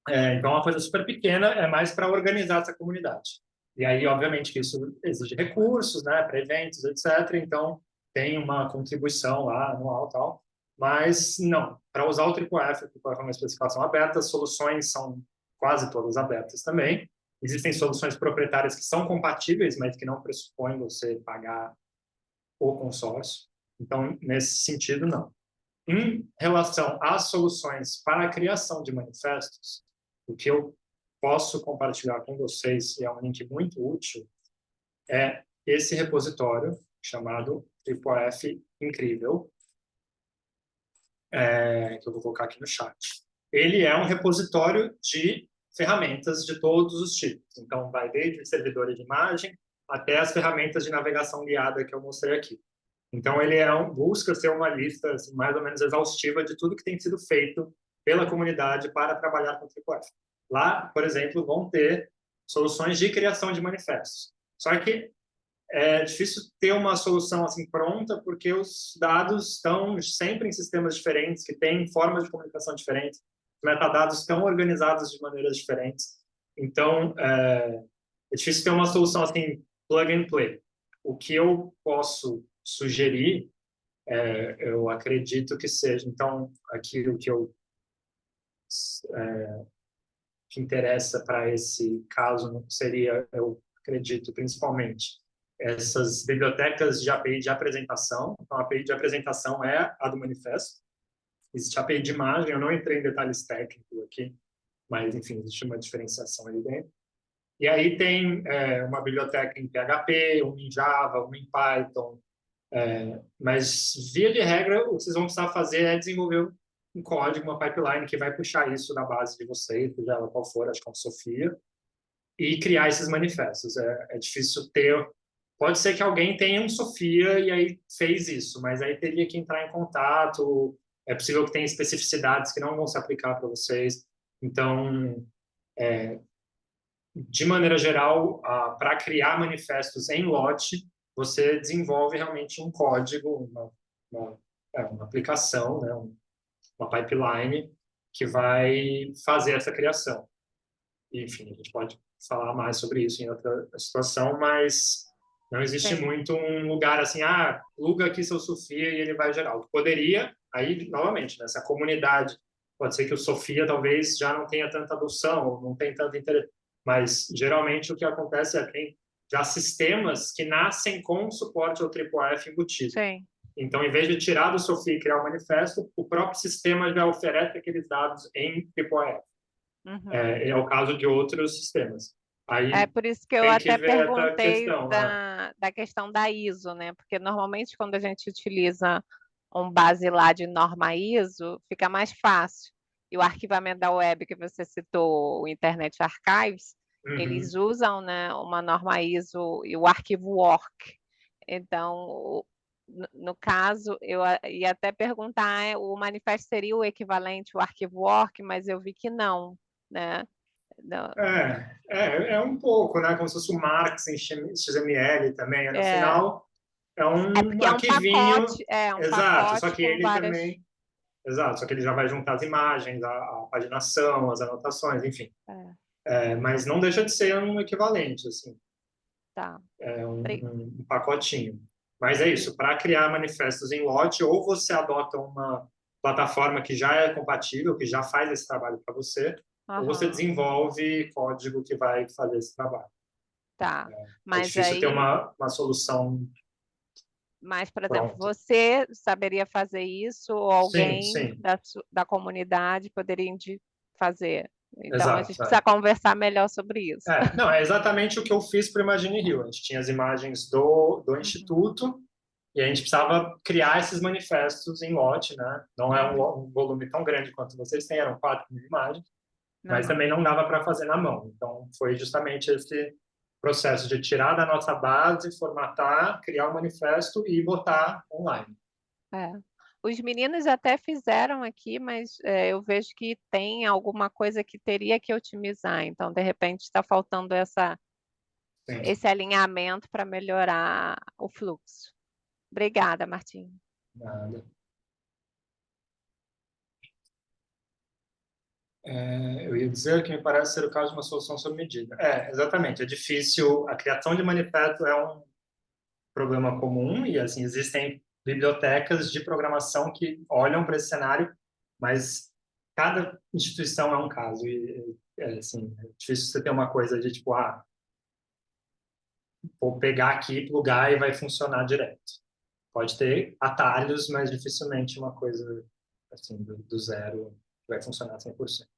Então, é uma coisa super pequena, é mais para organizar essa comunidade. E aí, obviamente, que isso exige recursos, né, para eventos, etc. Então, tem uma contribuição lá anual e tal. Mas, não, para usar o Triple F é uma especificação aberta, as soluções são quase todas abertas também. Existem soluções proprietárias que são compatíveis, mas que não pressupõem você pagar o consórcio. Então, nesse sentido, não. Em relação às soluções para a criação de manifestos, o que eu posso compartilhar com vocês, e é um link muito útil, é esse repositório chamado Triple F Incrível, que eu vou colocar aqui no chat. Ele é um repositório de ferramentas de todos os tipos. Então, vai desde servidores de imagem até as ferramentas de navegação guiada que eu mostrei aqui. Então, ele busca ser uma lista assim, mais ou menos exaustiva de tudo que tem sido feito pela comunidade para trabalhar com o Triple F. Lá, por exemplo, vão ter soluções de criação de manifestos. Só que é difícil ter uma solução assim pronta, porque os dados estão sempre em sistemas diferentes, que têm formas de comunicação diferentes, os metadados estão organizados de maneiras diferentes. Então, é difícil ter uma solução assim, plug and play. O que eu posso sugerir, eu acredito que seja, então, aquilo que interessa para esse caso seria, eu acredito, principalmente, essas bibliotecas de API de apresentação. Então, a API de apresentação é a do manifesto. Existe a API de imagem, eu não entrei em detalhes técnicos aqui, mas, enfim, existe uma diferenciação ali dentro. E aí tem uma biblioteca em PHP, uma em Java, uma em Python, mas, via de regra, o que vocês vão precisar fazer é desenvolver um código, uma pipeline que vai puxar isso da base de vocês, seja ela qual for, acho que é uma Sofia, e criar esses manifestos. É difícil ter... Pode ser que alguém tenha um Sofia e aí fez isso, mas aí teria que entrar em contato, é possível que tenha especificidades que não vão se aplicar para vocês. Então, de maneira geral, para criar manifestos em lote, você desenvolve realmente um código, uma aplicação, né, uma pipeline que vai fazer essa criação. Enfim, a gente pode falar mais sobre isso em outra situação, mas não existe Sim. muito um lugar assim, pluga aqui seu Sofia e ele vai gerar. Poderia, aí, novamente, nessa comunidade, pode ser que o Sofia talvez já não tenha tanta adoção, ou não tenha tanto interesse, mas geralmente o que acontece é que tem já sistemas que nascem com suporte ao IIIF embutido. Sim. Então, em vez de tirar do Sofia e criar um manifesto, o próprio sistema já oferece aqueles dados em IIIF. Uhum. É o caso de outros sistemas. Aí É por isso que eu tem que até ver essa perguntei questão. da questão da ISO, né? Porque normalmente quando a gente utiliza um base lá de norma ISO, fica mais fácil. E o arquivamento da web que você citou, o Internet Archives, eles usam, né, uma norma ISO e o arquivo WORK. Então, no caso, eu ia até perguntar, o manifesto seria o equivalente ao arquivo WORK, mas eu vi que não, né? Não. É um pouco, né? Como se fosse o Marx em XML também. No É, final, é é um porque arquivinho. é um Exato, só pacote que com ele várias. também. Exato, só que ele já vai juntar as imagens, a paginação, as anotações, enfim. Mas não deixa de ser um equivalente, assim. Tá. É um pacotinho. Mas é isso, para criar manifestos em lote, ou você adota uma plataforma que já é compatível, que já faz esse trabalho para você, ou você Aham, desenvolve código que vai fazer esse trabalho. tá. É Mas difícil ter aí, uma solução por exemplo, pronta. você saberia fazer isso, ou Sim, alguém sim, da comunidade poderia fazer. Então, a gente exato. precisa conversar melhor sobre isso. Não, é exatamente o que eu fiz para o Imagine Rio. A gente tinha as imagens do Uhum, Instituto e a gente precisava criar esses manifestos em lote, né? Não é um volume tão grande quanto vocês têm, eram 4.000 imagens, mas aham. também não dava para fazer na mão. Então, foi justamente esse processo de tirar da nossa base, formatar, criar o manifesto e botar online. É. Os meninos até fizeram aqui, mas eu vejo que tem alguma coisa que teria que otimizar. Então, de repente, está faltando Sim, esse alinhamento para melhorar o fluxo. Obrigada, Martim. nada. Eu ia dizer que me parece ser o caso de uma solução sob medida. Exatamente. É difícil. A criação de manifesto é um problema comum e assim existem bibliotecas de programação que olham para esse cenário, mas cada instituição é um caso e assim, é difícil você ter uma coisa de tipo, vou pegar aqui, plugar e vai funcionar direto. Pode ter atalhos, mas dificilmente uma coisa assim do zero vai funcionar 100%.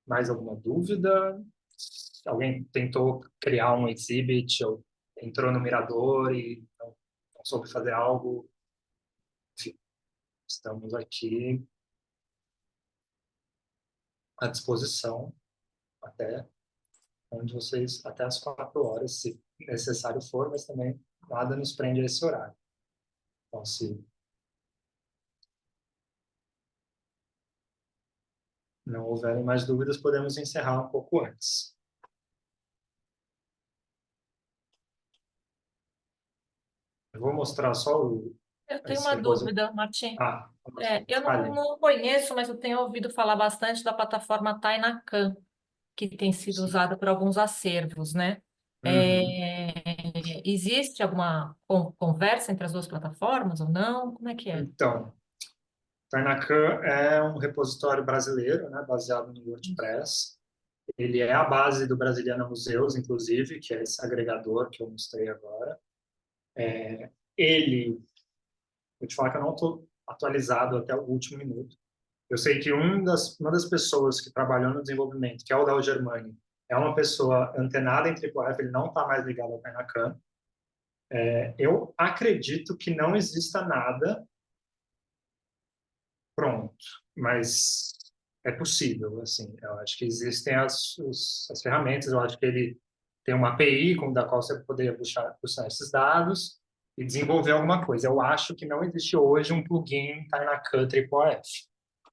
Mais alguma dúvida? Alguém tentou criar um exhibit ou entrou no Mirador e não soube fazer algo? Enfim, estamos aqui à disposição até onde vocês, até as 4 horas, se necessário for, mas também nada nos prende a esse horário. Então, se não houverem mais dúvidas, podemos encerrar um pouco antes. Eu vou mostrar só Eu tenho esse uma repositório. dúvida, Martim. Ah, Eu fale. não conheço, mas eu tenho ouvido falar bastante da plataforma Tainacan, que tem sido usada por alguns acervos, né? Uhum. Existe alguma conversa entre as duas plataformas ou não? Como é que é? Então, Tainacan é um repositório brasileiro, né, baseado no Isso. WordPress. Ele é a base do Brasiliana Museus, inclusive, que é esse agregador que eu mostrei agora. Ele, vou te falar que eu não estou atualizado até o último minuto. Eu sei que uma das pessoas que trabalhou no desenvolvimento, que é o Léo Germani, é uma pessoa antenada em Triple F, ele não está mais ligado ao Tainacan. Eu acredito que não exista nada pronto, mas é possível, assim. Eu acho que existem as ferramentas, eu acho que ele tem uma API da qual você poderia puxar esses dados e desenvolver alguma coisa. Eu acho que não existe hoje um plugin Tainacan Triple F.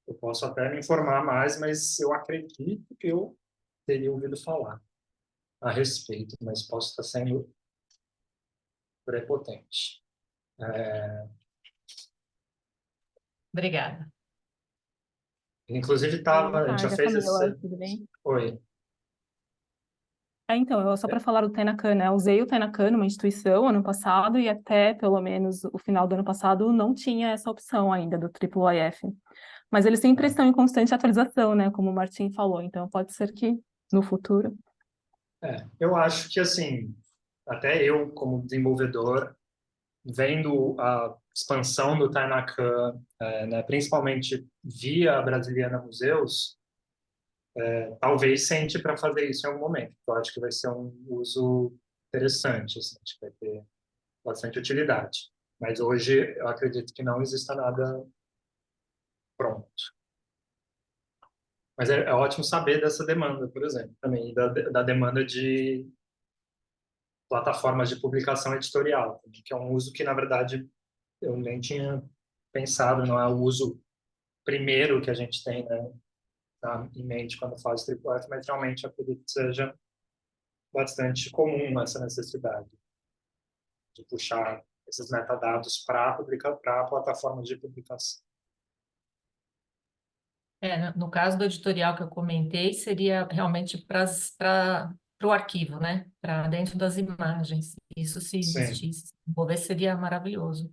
Eu posso até me informar mais, mas eu acredito que eu teria ouvido falar a respeito, mas posso estar sendo prepotente. Obrigada. Inclusive, Boa a gente já tarde, é fez Camila, esse... tudo bem? Oi. Só para falar do Tainacan, né? Eu usei o Tainacan numa instituição ano passado e até pelo menos o final do ano passado não tinha essa opção ainda do IIIF. Mas eles sempre estão em constante atualização, né? Como o Martim falou, então pode ser que no futuro. Eu acho que, assim, até eu, como desenvolvedor, vendo a expansão do Tainacan, né, principalmente via a Brasiliana Museus, talvez sente para fazer isso em algum momento. Eu acho que vai ser um uso interessante, assim, acho que vai ter bastante utilidade. Mas hoje eu acredito que não exista nada pronto. Mas é ótimo saber dessa demanda, por exemplo, também, da demanda de plataformas de publicação editorial, que é um uso que, na verdade, eu nem tinha pensado, não é o uso primeiro que a gente tem, né, em mente quando faz Triple F, mas realmente eu acredito que seja bastante comum essa necessidade de puxar esses metadados para a plataforma de publicação. No caso do editorial que eu comentei, seria realmente para o arquivo, né? Para dentro das imagens. Isso, se Sim. existisse, envolver seria maravilhoso.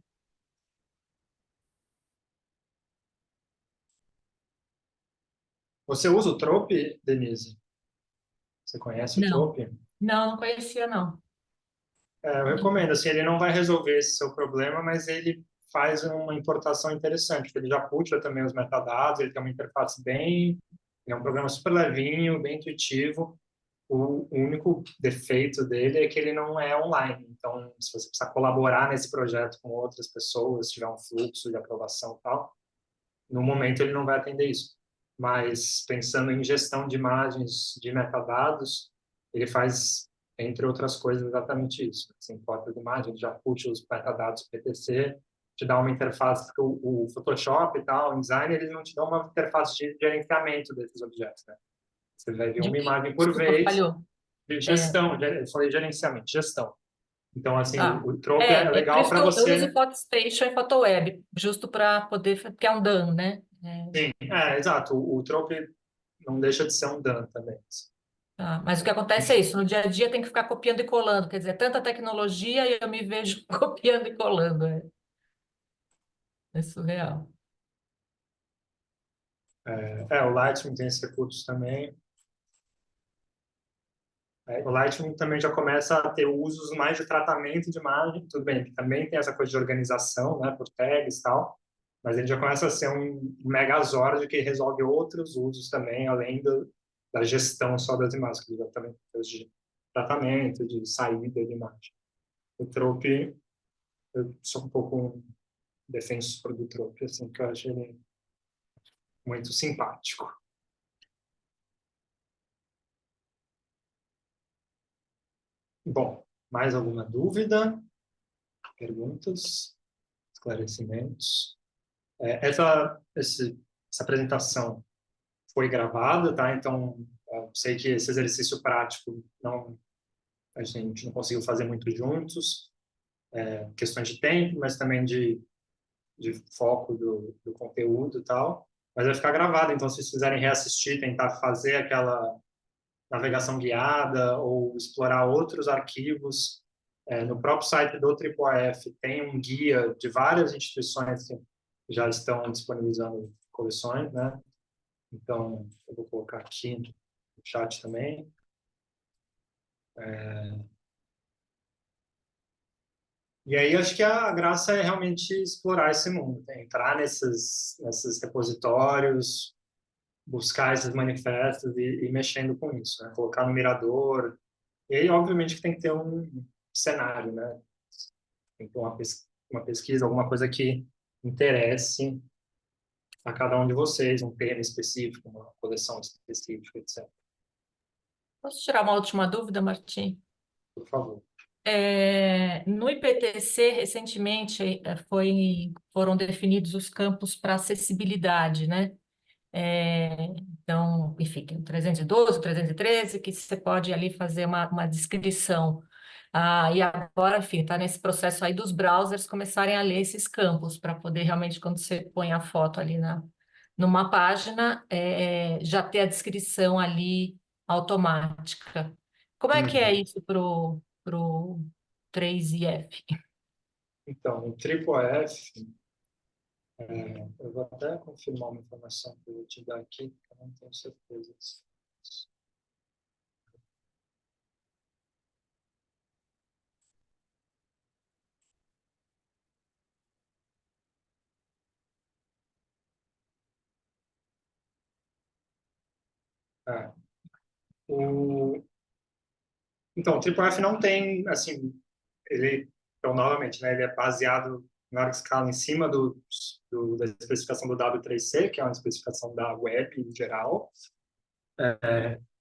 Você usa o Trope, Denise? Você conhece o Não, Trope? não conhecia, não. Eu recomendo, assim, ele não vai resolver esse seu problema, mas ele faz uma importação interessante, porque ele já puxa também os metadados, ele tem uma interface é um programa super levinho, bem intuitivo. O único defeito dele é que ele não é online. Então, se você precisar colaborar nesse projeto com outras pessoas, se tiver um fluxo de aprovação e tal, no momento ele não vai atender isso. Mas pensando em gestão de imagens, de metadados, ele faz, entre outras coisas, exatamente isso. Você importa as imagens, ele já puxa os metadados PTC, te dá uma interface, porque o Photoshop e tal, o design, eles não te dão uma interface de gerenciamento desses objetos, né? Você vai ver uma imagem por Desculpa, vez, falhou. de gestão, eu falei gerenciamento, gestão. Então, assim, Ah, o Trope é por legal isso que para eu uso você... PhotoStation e PhotoWeb, justo para poder, porque é um dano, né? Sim, exato. O Trope não deixa de ser um Dan também. Mas o que acontece é isso, no dia a dia tem que ficar copiando e colando, quer dizer, tanta tecnologia e eu me vejo copiando e colando. É surreal. O Lightroom tem esses recursos também. O Lightroom também já começa a ter usos mais de tratamento de imagem. Tudo bem, que também tem essa coisa de organização, né, por tags e tal, mas ele já começa a ser um megazord que resolve outros usos também, além da gestão só das imagens, que ele já também tem coisa de tratamento, de saída de imagem. O Trope, eu sou um pouco defensor do Trope, assim, que eu acho ele muito simpático. Bom, mais alguma dúvida? Perguntas? Esclarecimentos? Essa apresentação foi gravada, tá? Então, eu sei que esse exercício prático a gente não conseguiu fazer muito juntos. questões de tempo, mas também de foco do conteúdo e tal. Mas vai ficar gravado, então se vocês quiserem reassistir, tentar fazer aquela navegação guiada ou explorar outros arquivos, no próprio site do IIIF tem um guia de várias instituições que já estão disponibilizando coleções, né? Então, eu vou colocar aqui no chat também. E aí, acho que a graça é realmente explorar esse mundo, né? Entrar nesses repositórios, buscar esses manifestos e ir mexendo com isso, né? Colocar no mirador. E aí, obviamente, que tem que ter um cenário, né? Tem que ter uma pesquisa, alguma coisa que interesse a cada um de vocês, um tema específico, uma coleção específica, etc. Posso tirar uma última dúvida, Martim? Por favor. No IPTC, recentemente, foram definidos os campos para acessibilidade, né? Então, enfim, tem o 312, o 313, que você pode ali fazer uma descrição. E agora, enfim, está nesse processo aí dos browsers começarem a ler esses campos, para poder realmente, quando você põe a foto ali numa página, já ter a descrição ali automática. Como é que é isso pro 3IF? Então, o IIIF, eu vou até confirmar uma informação que eu vou te dar aqui, porque eu não tenho certeza disso. É. Então, o IIIF não tem, assim, então, novamente, né, ele é baseado em larga escala em cima da especificação do W3C, que é uma especificação da web em geral.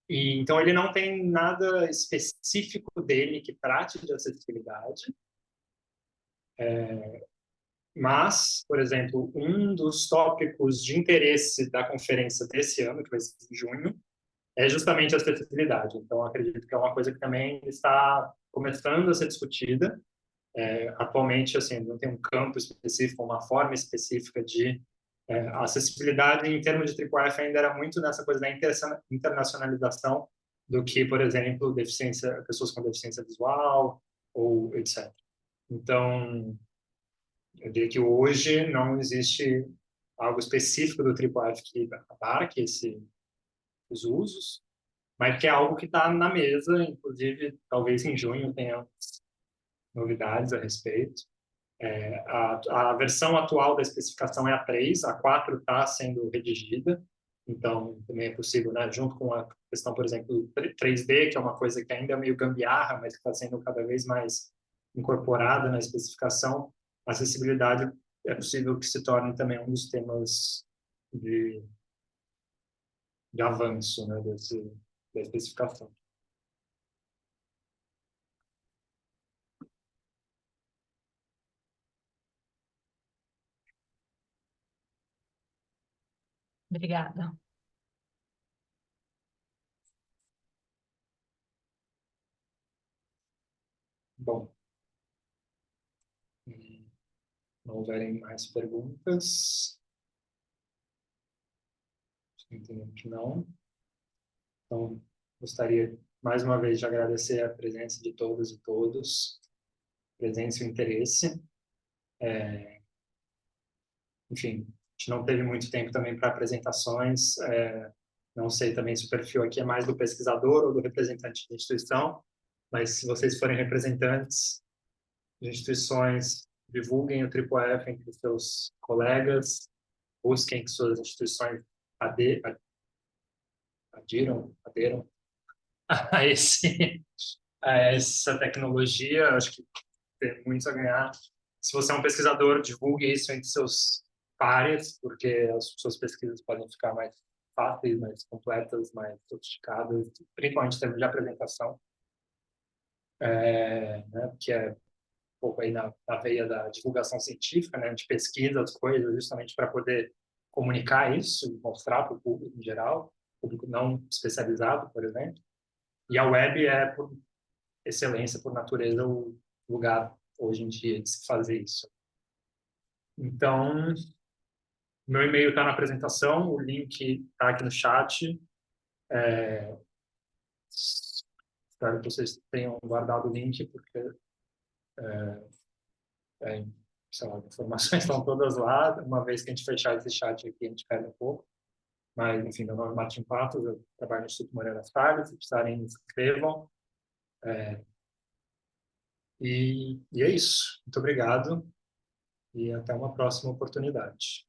E então ele não tem nada específico dele que trate de acessibilidade. Mas, por exemplo, um dos tópicos de interesse da conferência desse ano, que vai ser em junho, é justamente a acessibilidade. Então, acredito que é uma coisa que também está começando a ser discutida. Atualmente, assim, não tem um campo específico, uma forma específica de acessibilidade em termos de IIIF ainda era muito nessa coisa da internacionalização do que, por exemplo, pessoas com deficiência visual ou etc. Então, eu diria que hoje não existe algo específico do IIIF que abarque os usos, mas que é algo que está na mesa, inclusive, talvez em junho tenha novidades a respeito. A versão atual da especificação é a 3, a 4 está sendo redigida, então também é possível, né, junto com a questão, por exemplo, do 3D, que é uma coisa que ainda é meio gambiarra, mas que está sendo cada vez mais incorporada na especificação, a acessibilidade é possível que se torne também um dos temas de avanço, né, da especificação. Obrigada. Bom, não houverem mais perguntas, entendo que não. Então, gostaria mais uma vez de agradecer a presença de todas e todos, presença e interesse. Enfim, a gente não teve muito tempo também para apresentações. Não sei também se o perfil aqui é mais do pesquisador ou do representante de instituição, mas se vocês forem representantes de instituições, divulguem o IIIF entre seus colegas, busquem que suas instituições aderam a essa tecnologia. Acho que tem muito a ganhar. Se você é um pesquisador, divulgue isso entre seus pares, porque as suas pesquisas podem ficar mais fáceis, mais completas, mais sofisticadas, principalmente em termos de apresentação, né, que é um pouco aí na veia da divulgação científica, né, de pesquisa as coisas, justamente para poder comunicar isso, mostrar para o público em geral, público não especializado, por exemplo. E a web é, por excelência, por natureza, o lugar hoje em dia de se fazer isso. Então, meu e-mail está na apresentação, o link está aqui no chat. Espero que vocês tenham guardado o link, porque sei lá, as informações estão todas lá. Uma vez que a gente fechar esse chat aqui, a gente perde um pouco. Mas, enfim, meu nome é Martin Patos, eu trabalho no Instituto Moreira Salles, se precisarem, me inscrevam. E é isso. Muito obrigado e até uma próxima oportunidade.